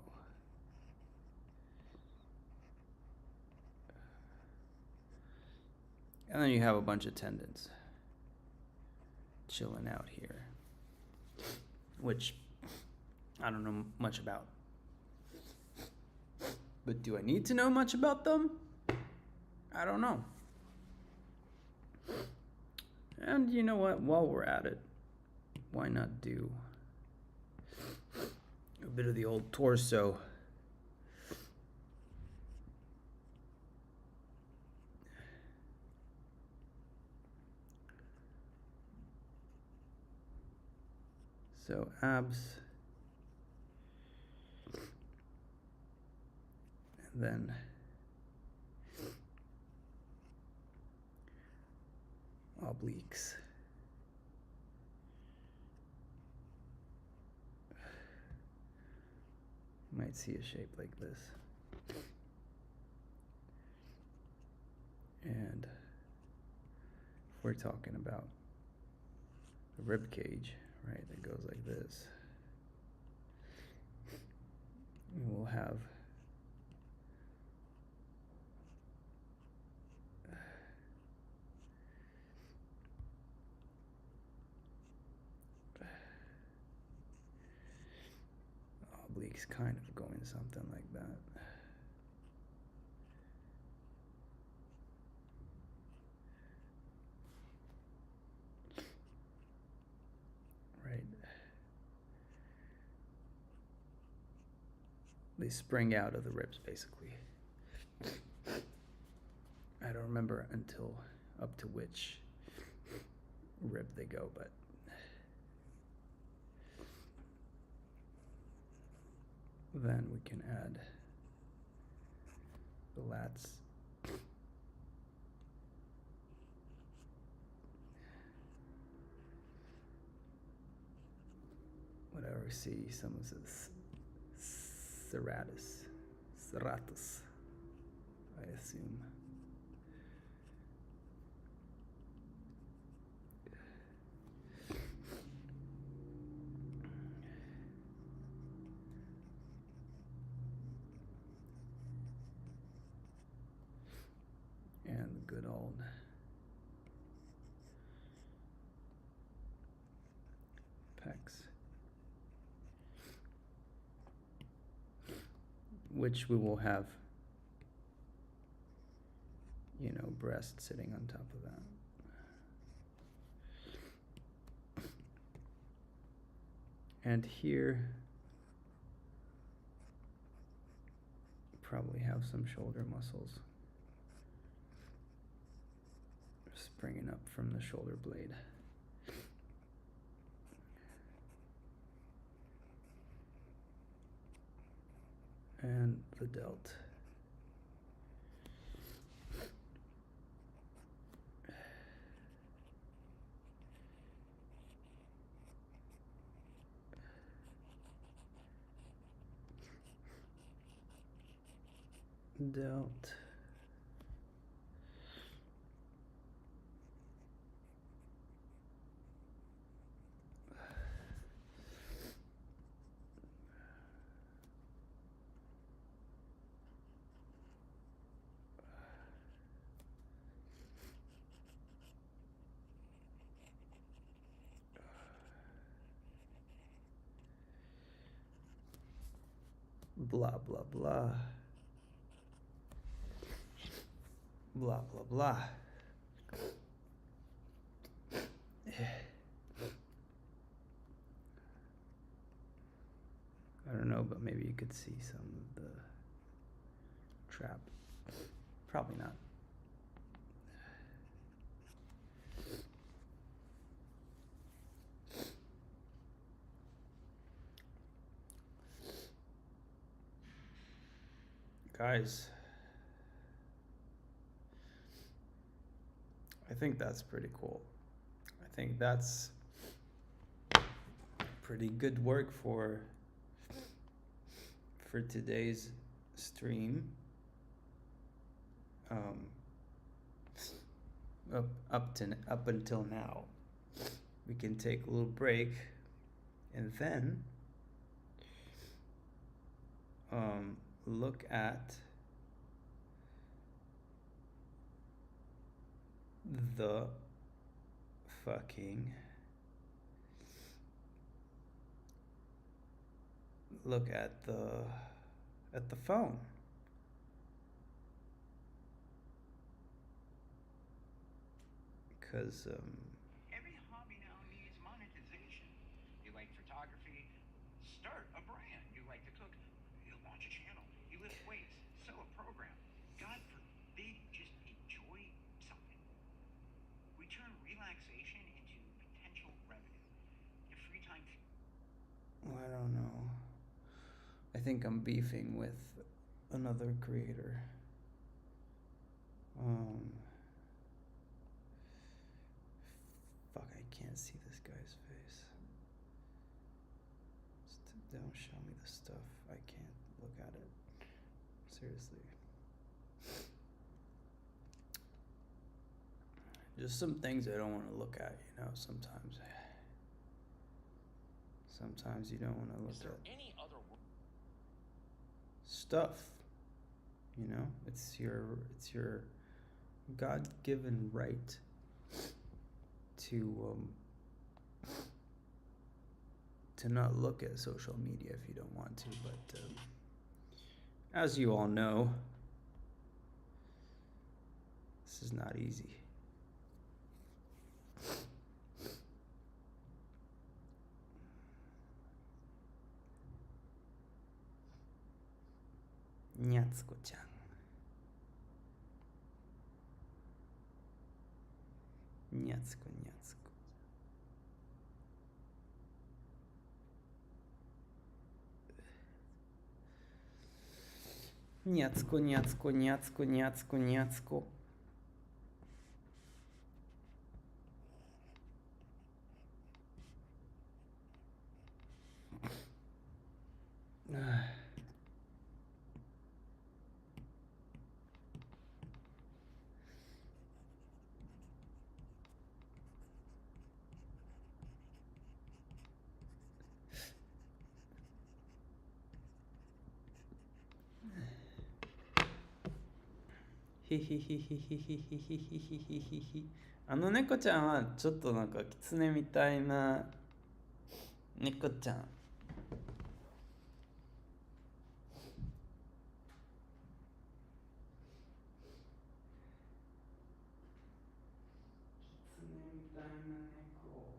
And then you have a bunch of tendons chilling out here, which I don't know much about. But do I need to know much about them? I don't know. And you know what? While we're at it, why not do a bit of the old torso? So abs, and then obliques. You might see a shape like this. And if we're talking about the rib cage, right, that goes like this, we will have obliques kind of going something like that. Right. They spring out of the ribs, basically. I don't remember until up to which rib they go, but then we can add the lats. Whatever, see some of this serratus, I assume. And the good old pecs, which we will have, you know, breast sitting on top of that. And here, probably have some shoulder muscles springing up from the shoulder blade. And the delt. Delt. Blah, blah, blah. Blah, blah, blah. I don't know, but maybe you could see some of the trap. Probably not. Guys, I think that's pretty cool. I think that's pretty good work for today's stream. Up until now, we can take a little break, and then look at the fucking look at the phone. Because every hobby now needs monetization. You like photography? Start a brand. You like to cook? You launch a channel. You lift weights? Sell a program. God forbid, just enjoy something. We turn relaxation into potential revenue. Your free time. I don't know. I think I'm beefing with another creator. Fuck, I can't see this guy's face. Don't show me the stuff. I can't look at it. Seriously. Just some things I don't want to look at, you know, sometimes. Sometimes you don't want to look at Any other stuff. You know, it's your God-given right to not look at social media if you don't want to, but as you all know, this is not easy. Nyatsuko-chan. Nyatsuko, Nyatsuko. Nyatsuko, Nyatsuko, Nyatsuko, Nyatsuko, Nyatsuko.あの猫ちゃんはちょっとなんかキツネみたいな猫ちゃん。キツネみたいな猫。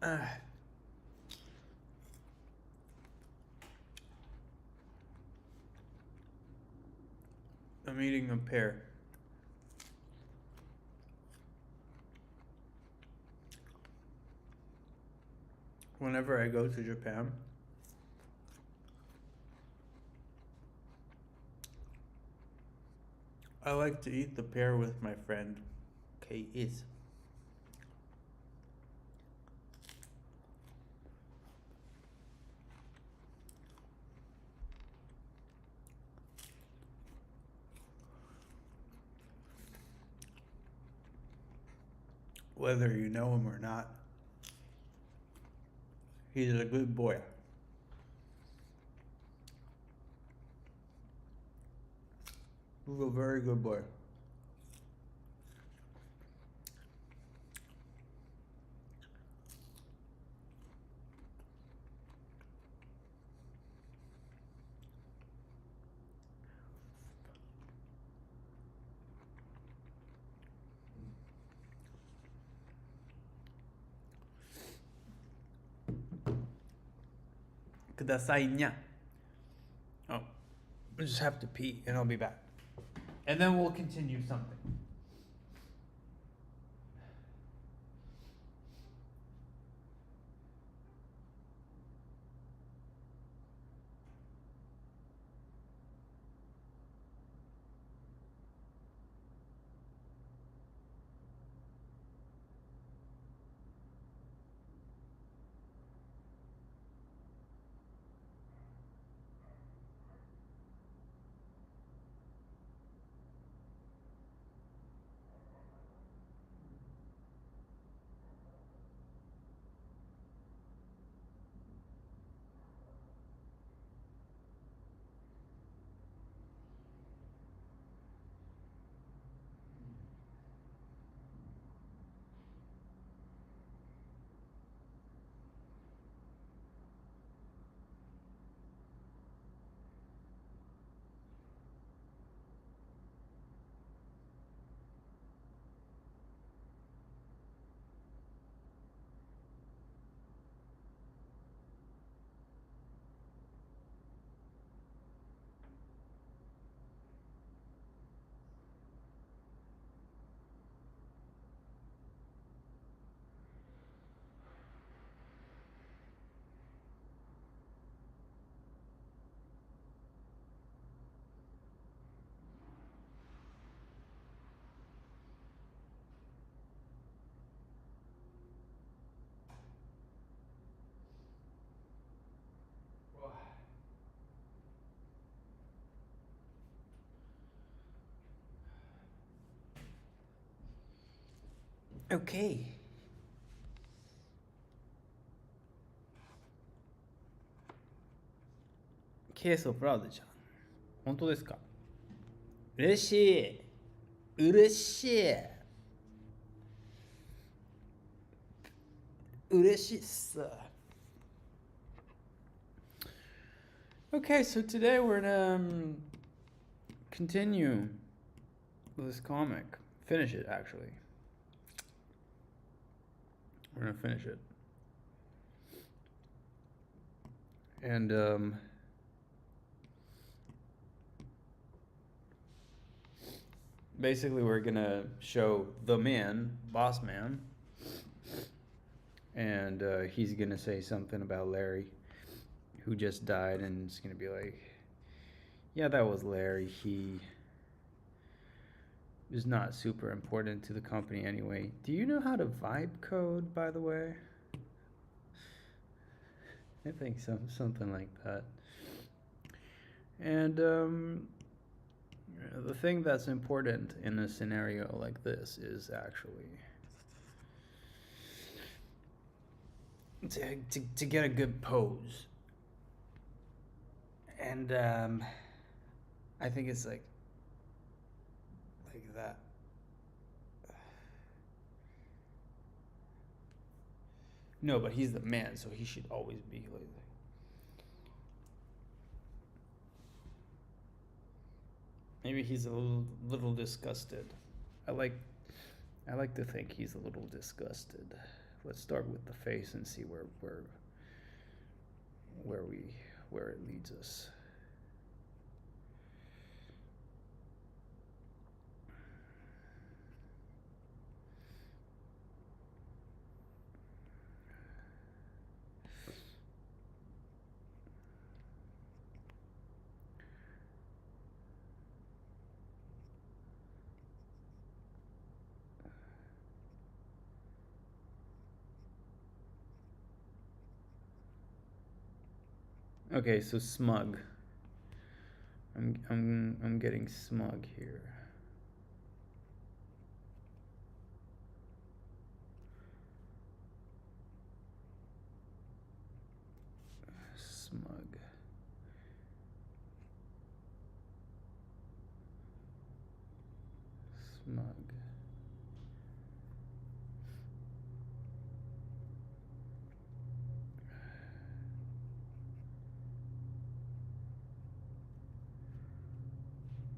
Ah. I'm eating a pear. Whenever I go to Japan, I like to eat the pear with my friend K.is. Whether you know him or not, he's a good boy. He's a very good boy. Kudasai nya. Oh, I just have to pee and I'll be back. And then we'll continue something. Okay. ケースをプラウドじゃん。本当ですか？嬉しい。嬉しい。嬉しいっす。Okay, so today we're gonna continue this comic. Finish it, actually. We're gonna finish it. And basically we're gonna show the man, Boss Man, and he's gonna say something about Larry, who just died, and it's gonna be like, yeah, that was Larry. He is not super important to the company anyway. Do you know how to vibe code, by the way? I think something like that. And the thing that's important in a scenario like this is actually to get a good pose. And I think it's like that. No, but he's the man, so he should always be like that. Maybe he's a little disgusted. I like to think he's a little disgusted let's start with the face and see where it leads us. Okay, so smug. I'm getting smug here. Smug. Smug.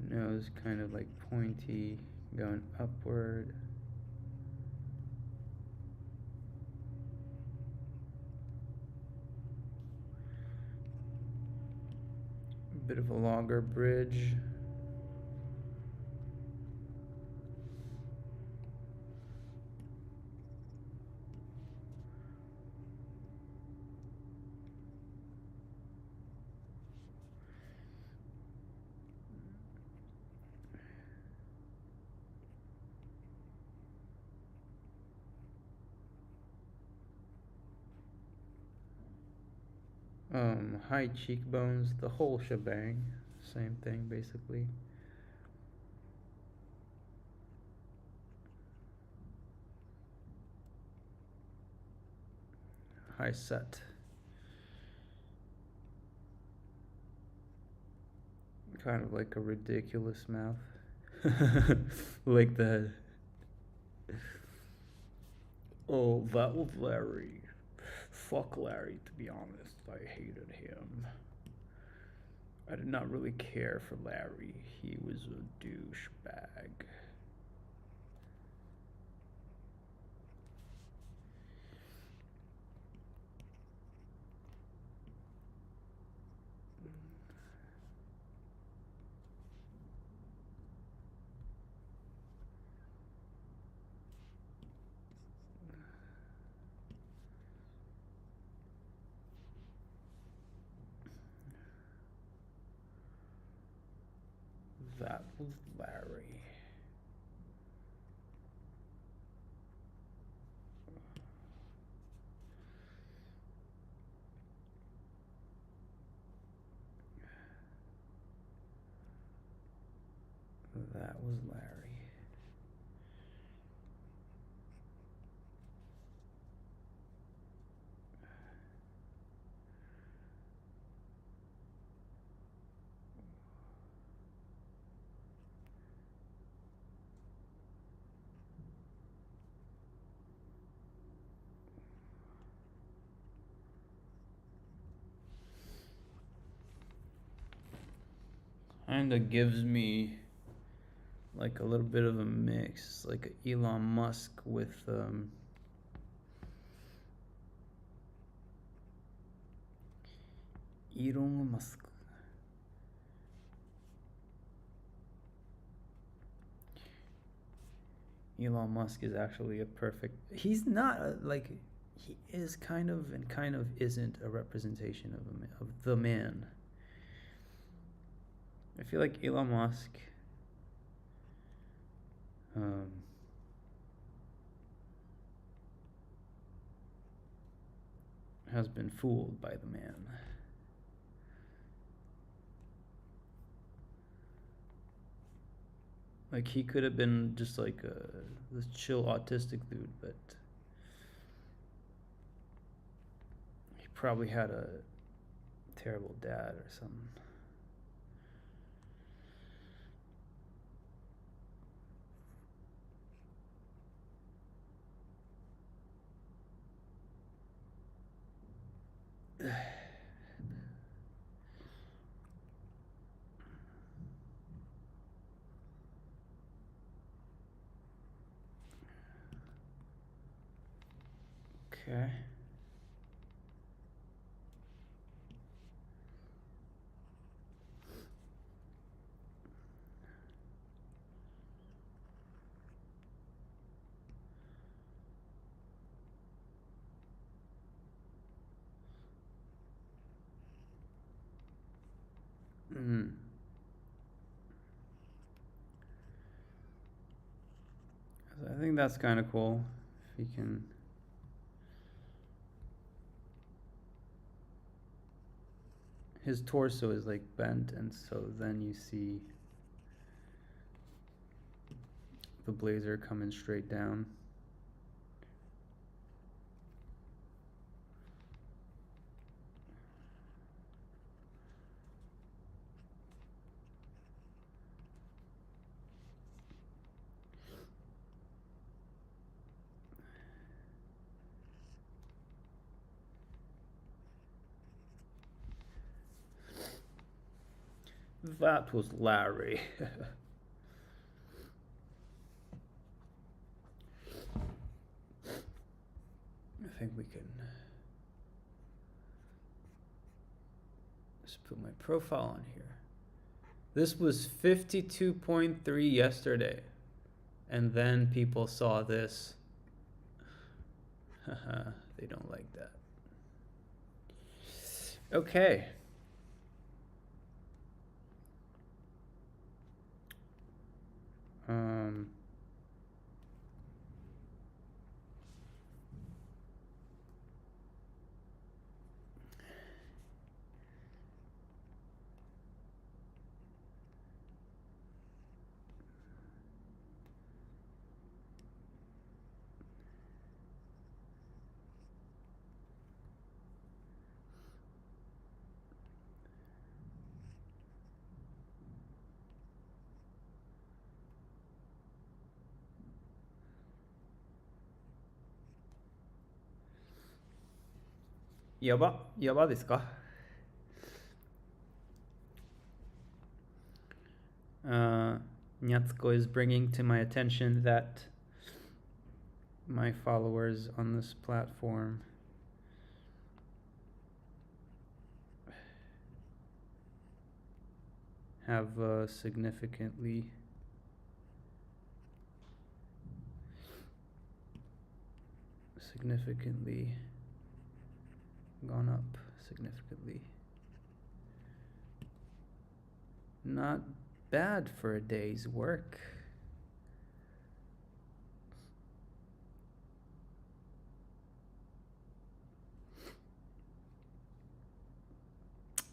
Nose kind of like pointy, going upward. A bit of a longer bridge. High cheekbones, the whole shebang. Same thing, basically. High set. Kind of like a ridiculous mouth. Like that. Oh, that was Larry. Fuck Larry, to be honest. I hated him. I did not really care for Larry. He was a douchebag. That was Larry. That was Larry. Kinda gives me like a little bit of a mix, like Elon Musk with Elon Musk. Elon Musk is actually a perfect. He's not like he is kind of and kind of isn't a representation of the man. I feel like Elon Musk has been fooled by the man. Like he could have been just like this chill autistic dude, but he probably had a terrible dad or something. Okay. Mm. I think that's kind of cool. If you can. His torso is like bent, and so then you see the blazer coming straight down. That was Larry. I think we can just put my profile on here. This was 52.3 yesterday, and then people saw this. They don't like that. Okay. Yaba ですか? Nyatsuko is bringing to my attention that my followers on this platform have significantly gone up significantly. Not bad for a day's work.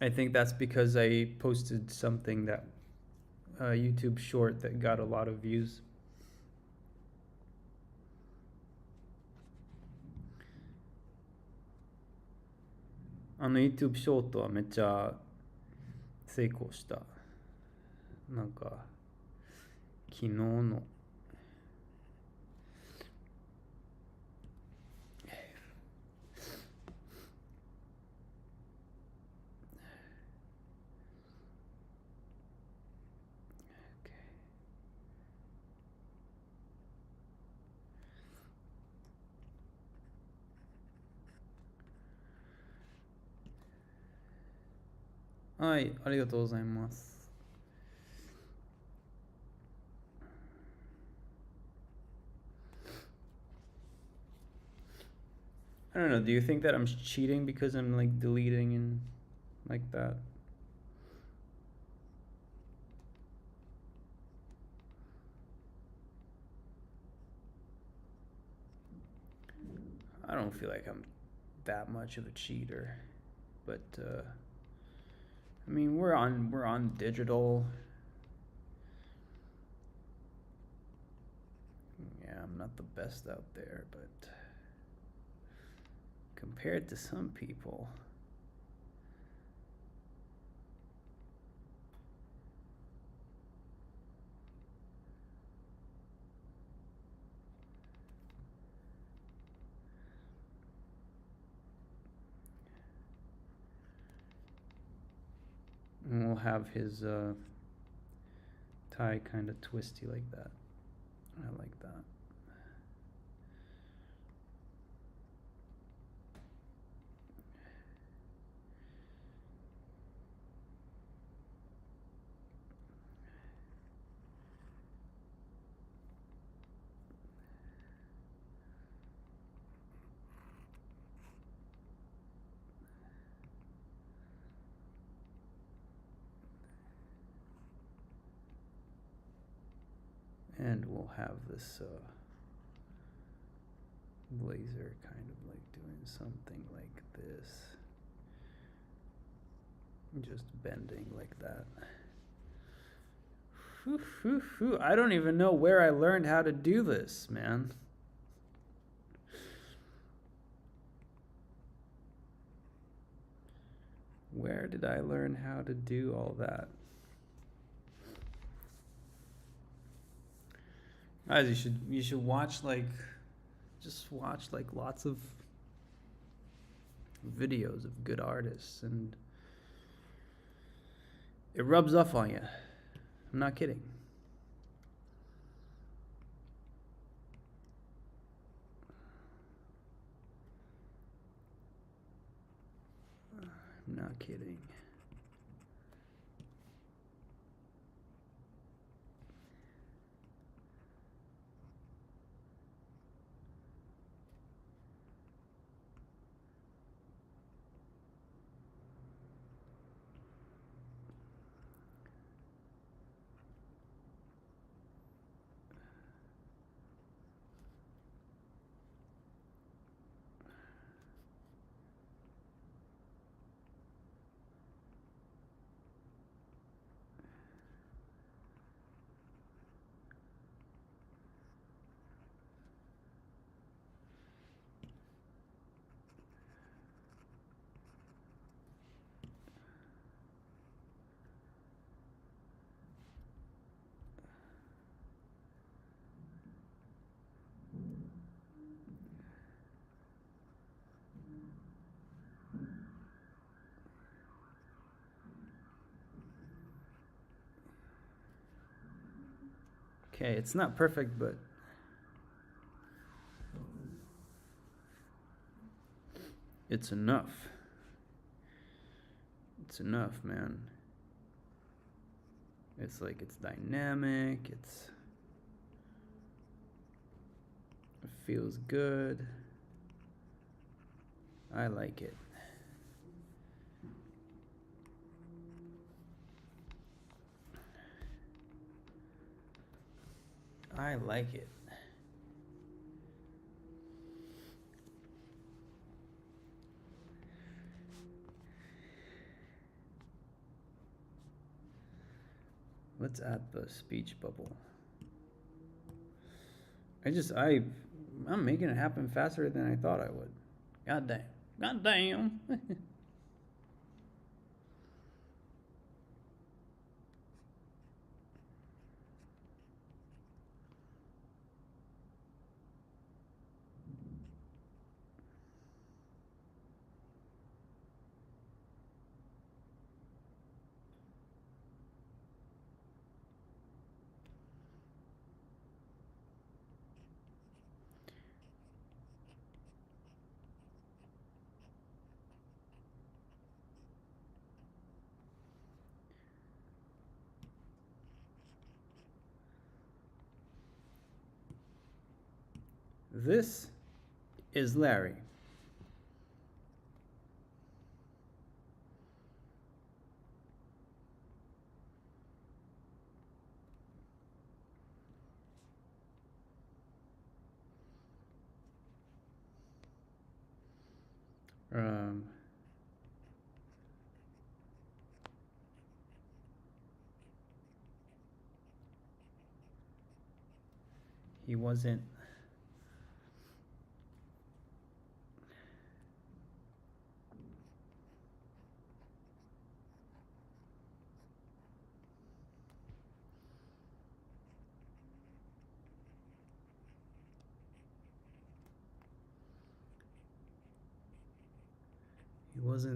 I think that's because I posted something that YouTube short that got a lot of views. YouTube ショートはめっちゃ成功した。なんか昨日のはい、ありがとうございます。I don't know, do you think that I'm cheating because I'm like deleting and like that? I don't feel like I'm that much of a cheater, but I mean, we're on digital. Yeah, I'm not the best out there, but compared to some people, and we'll have his tie kind of twisty like that. I like that. And we'll have this laser kind of like doing something like this. Just bending like that. Whew, whew, whew. I don't even know where I learned how to do this, man. Where did I learn how to do all that? Guys, you should watch just watch lots of videos of good artists, and it rubs off on you. I'm not kidding. I'm not kidding. Okay, it's not perfect, but it's enough. It's enough, man. It's like it's dynamic, it feels good. I like it. I like it. Let's add the speech bubble. I'm making it happen faster than I thought I would. God damn. God damn. This is Larry. He wasn't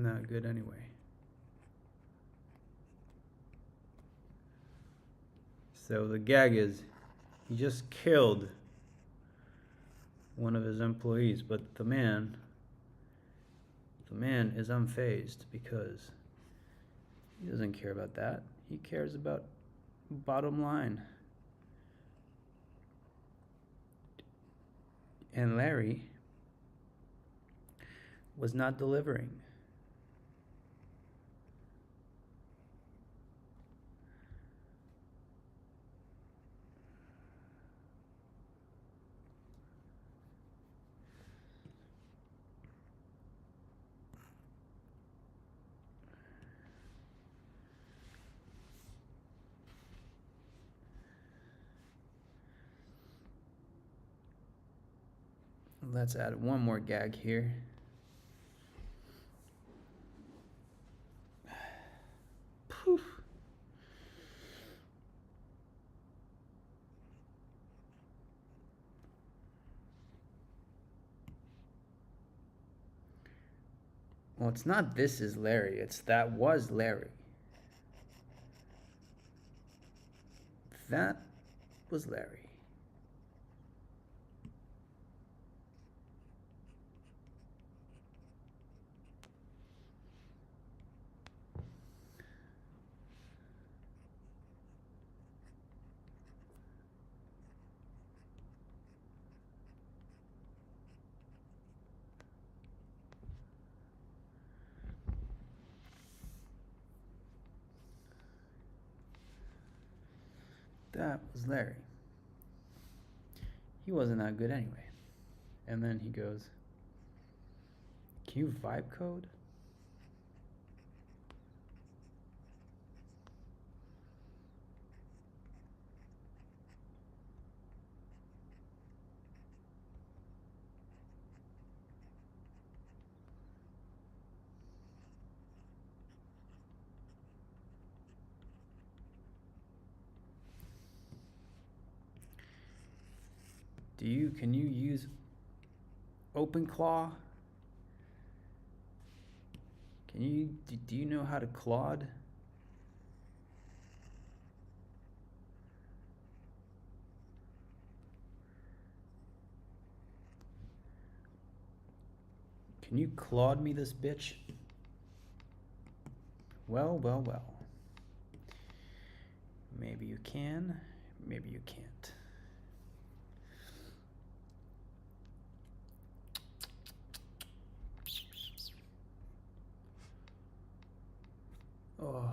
that good anyway. So the gag is he just killed one of his employees, but the man is unfazed because he doesn't care about that. He cares about bottom line. And Larry was not delivering. Let's add one more gag here. Poof. Well, it's not this is Larry, it's that was Larry. That was Larry. That was Larry. He wasn't that good anyway. And then he goes, can you vibe code? Can you use OpenClaw? Do you know how to Claude? Can you Claude me this bitch? Well, well, well. Maybe you can, maybe you can't. Oh.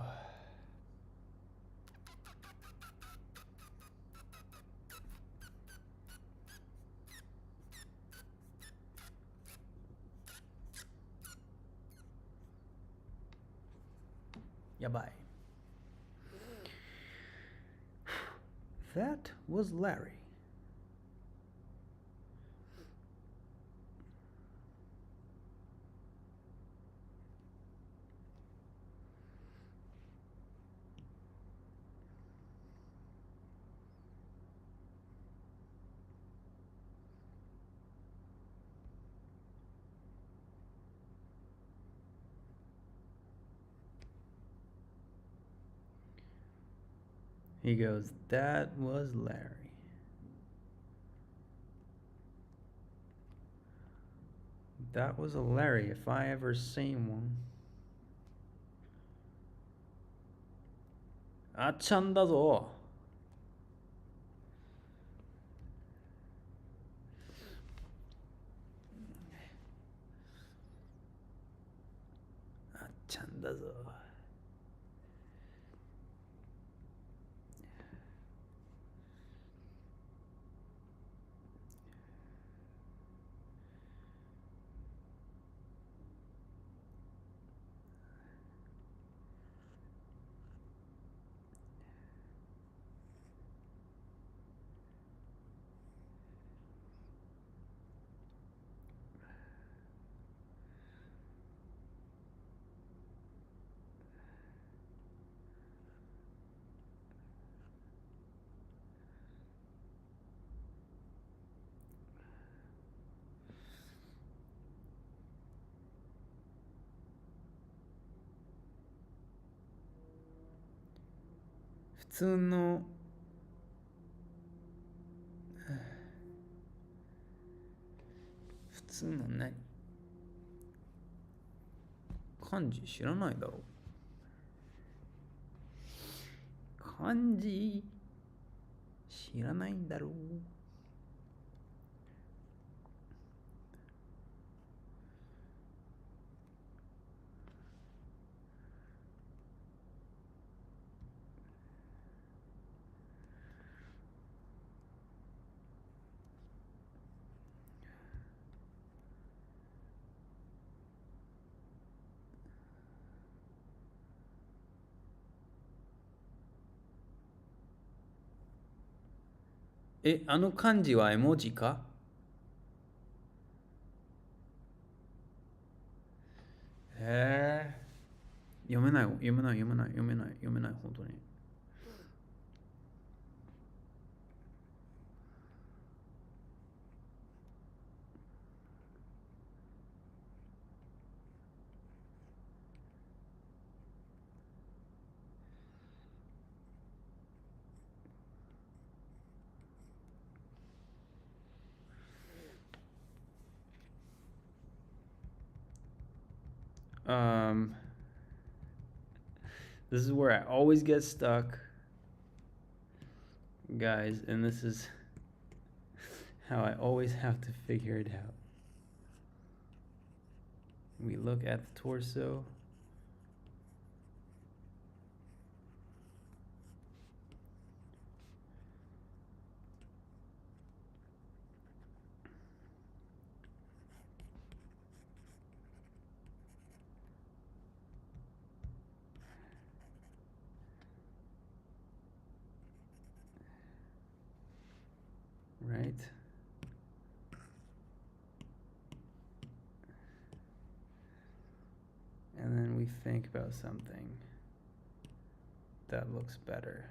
Yeah, bye. That was Larry. He goes, that was Larry. That was a Larry if I ever seen one. あっちゃんだぞ. Ah, ちゃんだぞ.普通の普通の何漢字知らないだろ漢字知らないんだろうあの漢字は絵文字か読めない読めない読めない読めない読めない本当に。This is where I always get stuck, guys, and this is how I always have to figure it out. We look at the torso. Right? And then we think about something that looks better.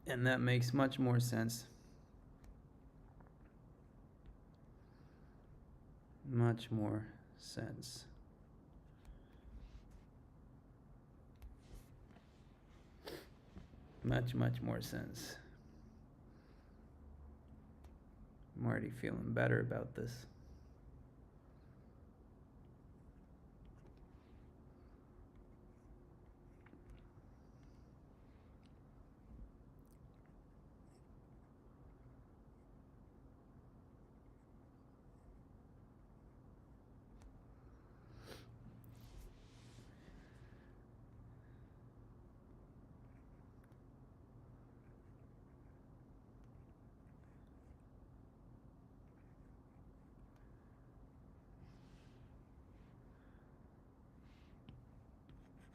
And that makes much more sense. Much more sense. Much more sense. I'm already feeling better about this.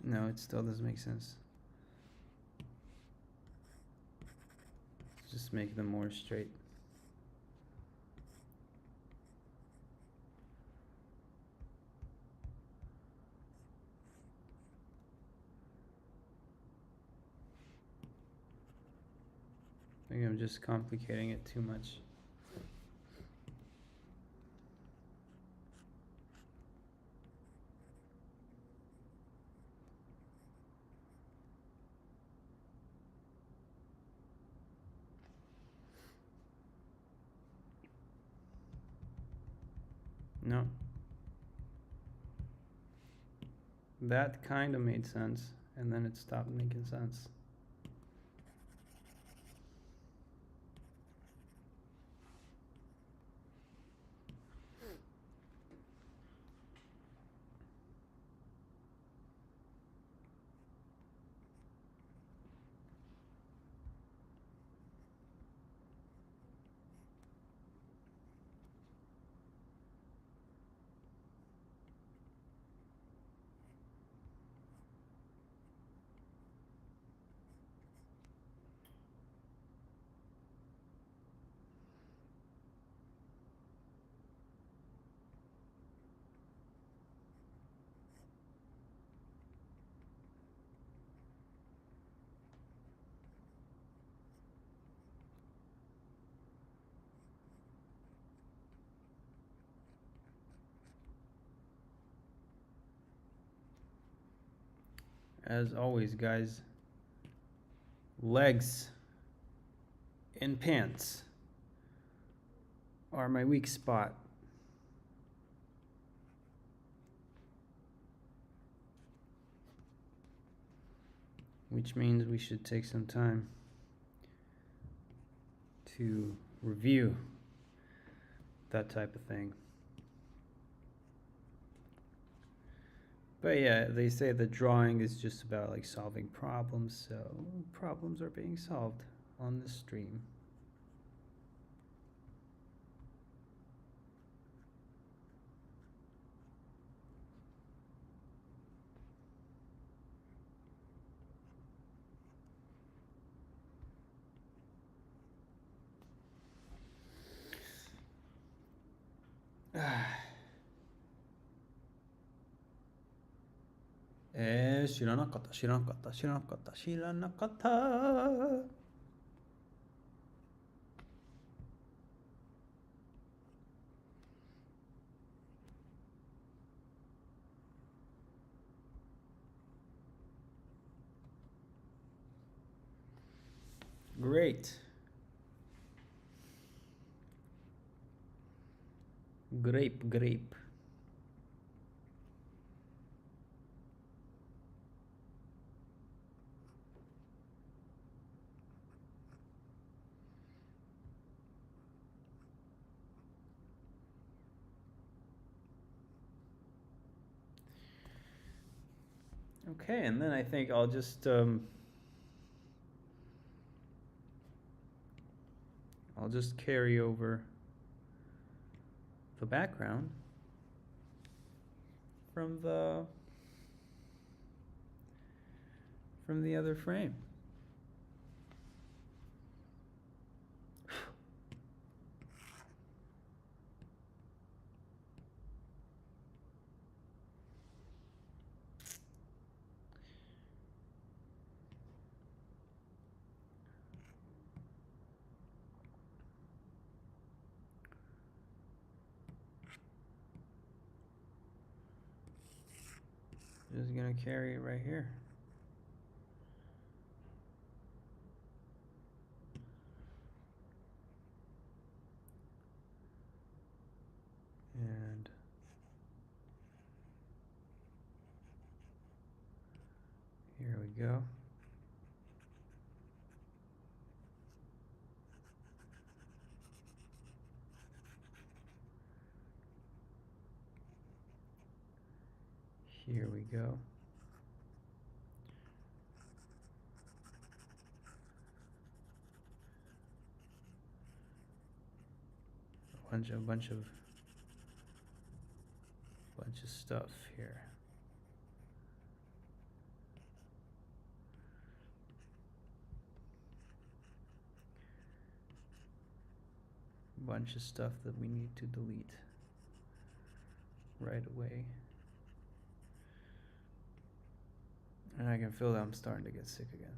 No, it still doesn't make sense. Just make them more straight. I think I'm just complicating it too much. No. That kind of made sense, and then it stopped making sense. As always, guys, legs and pants are my weak spot. Which means we should take some time to review that type of thing. But yeah, they say the drawing is just about like solving problems, so problems are being solved on this stream. 知らなかった、知らなかった、知らなかった、知らなかった。Great. Grape, grape. Okay, and then I think I'll just carry over the background from the other frame. Just gonna carry it right here. And here we go. Here we go. Bunch of stuff here. Bunch of stuff that we need to delete right away. And I can feel that I'm starting to get sick again.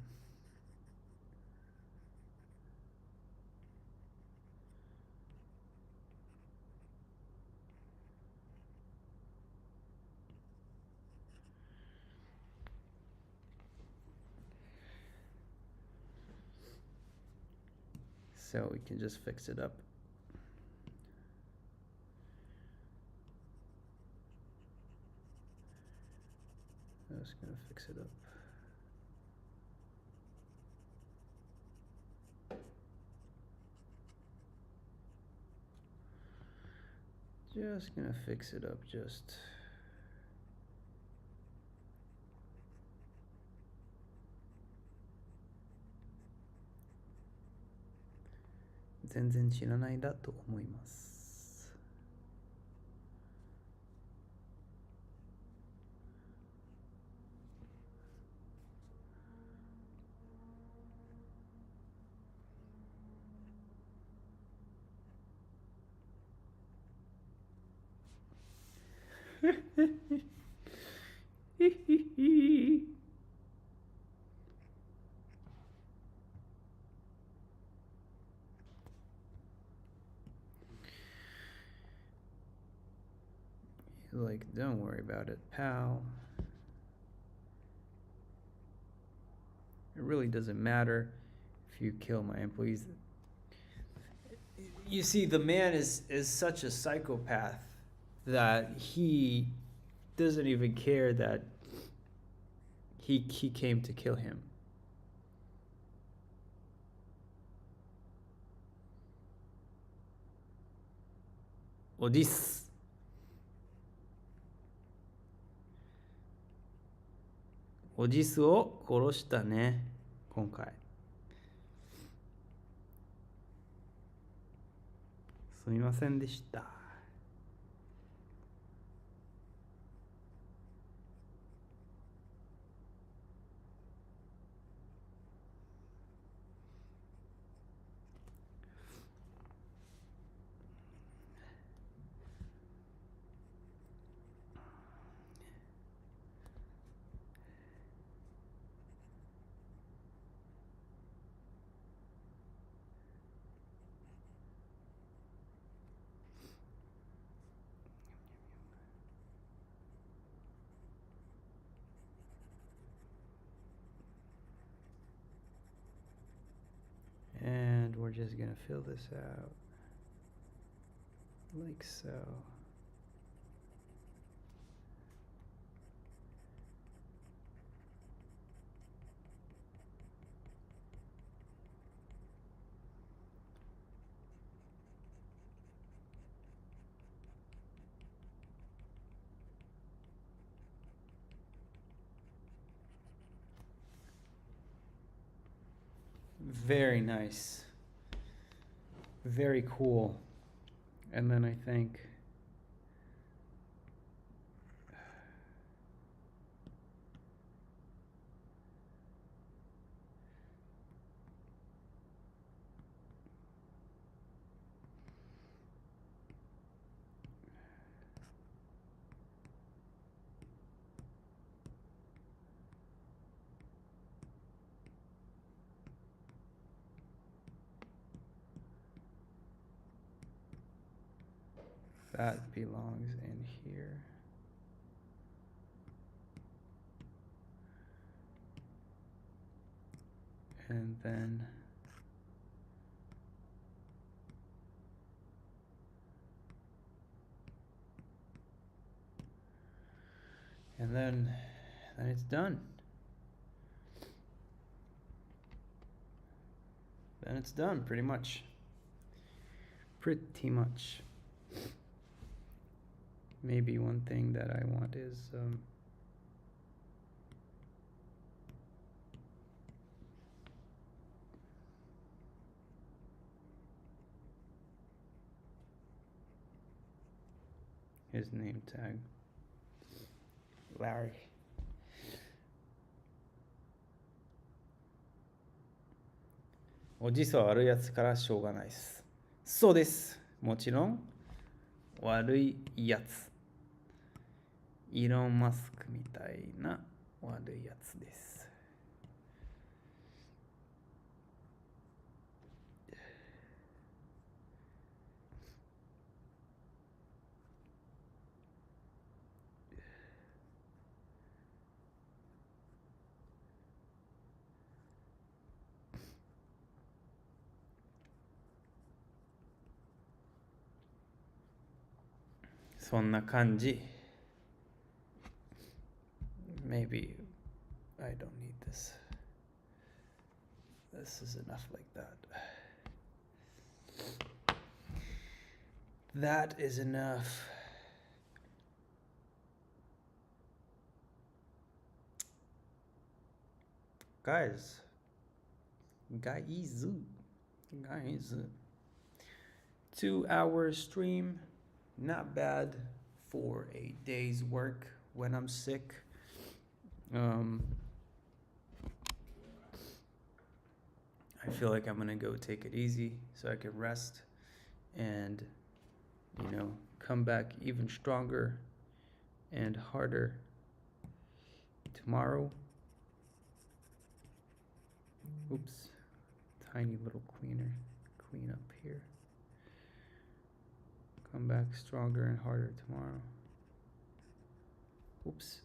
So we can just fix it up. I'm just gonna fix it up. Just gonna fix it up just.全然知らないだと思います。Like, don't worry about it, pal. It really doesn't matter if you kill my employees. You see, the man is such a psychopath that he doesn't even care that he came to kill him. Well, thisおじすを殺したね、今回。すみませんでした。we're just gonna fill this out like so. Very nice. Very cool. And then I think that belongs in here. And then it's done. Then it's done, pretty much. Pretty much. Maybe one thing that I want is his name tag. Larry.おじさ悪いやつからしょうがないです。そうです。もちろん悪いやつ。イーロン・マスクみたいな悪いやつです。そんな感じ。Maybe I don't need this. This is enough like that. That is enough. Guys. 2-hour stream. Not bad for a day's work when I'm sick. I feel like I'm gonna go take it easy so I can rest and, come back even stronger and harder tomorrow. Oops, tiny little clean up here. Come back stronger and harder tomorrow. Oops.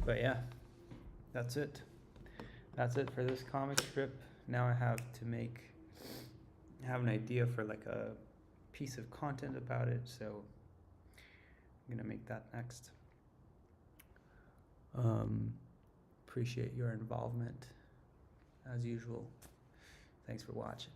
But yeah, that's it. That's it for this comic strip. Now I have to have an idea for like a piece of content about it, so I'm gonna make that next. Appreciate your involvement as usual. Thanks for watching.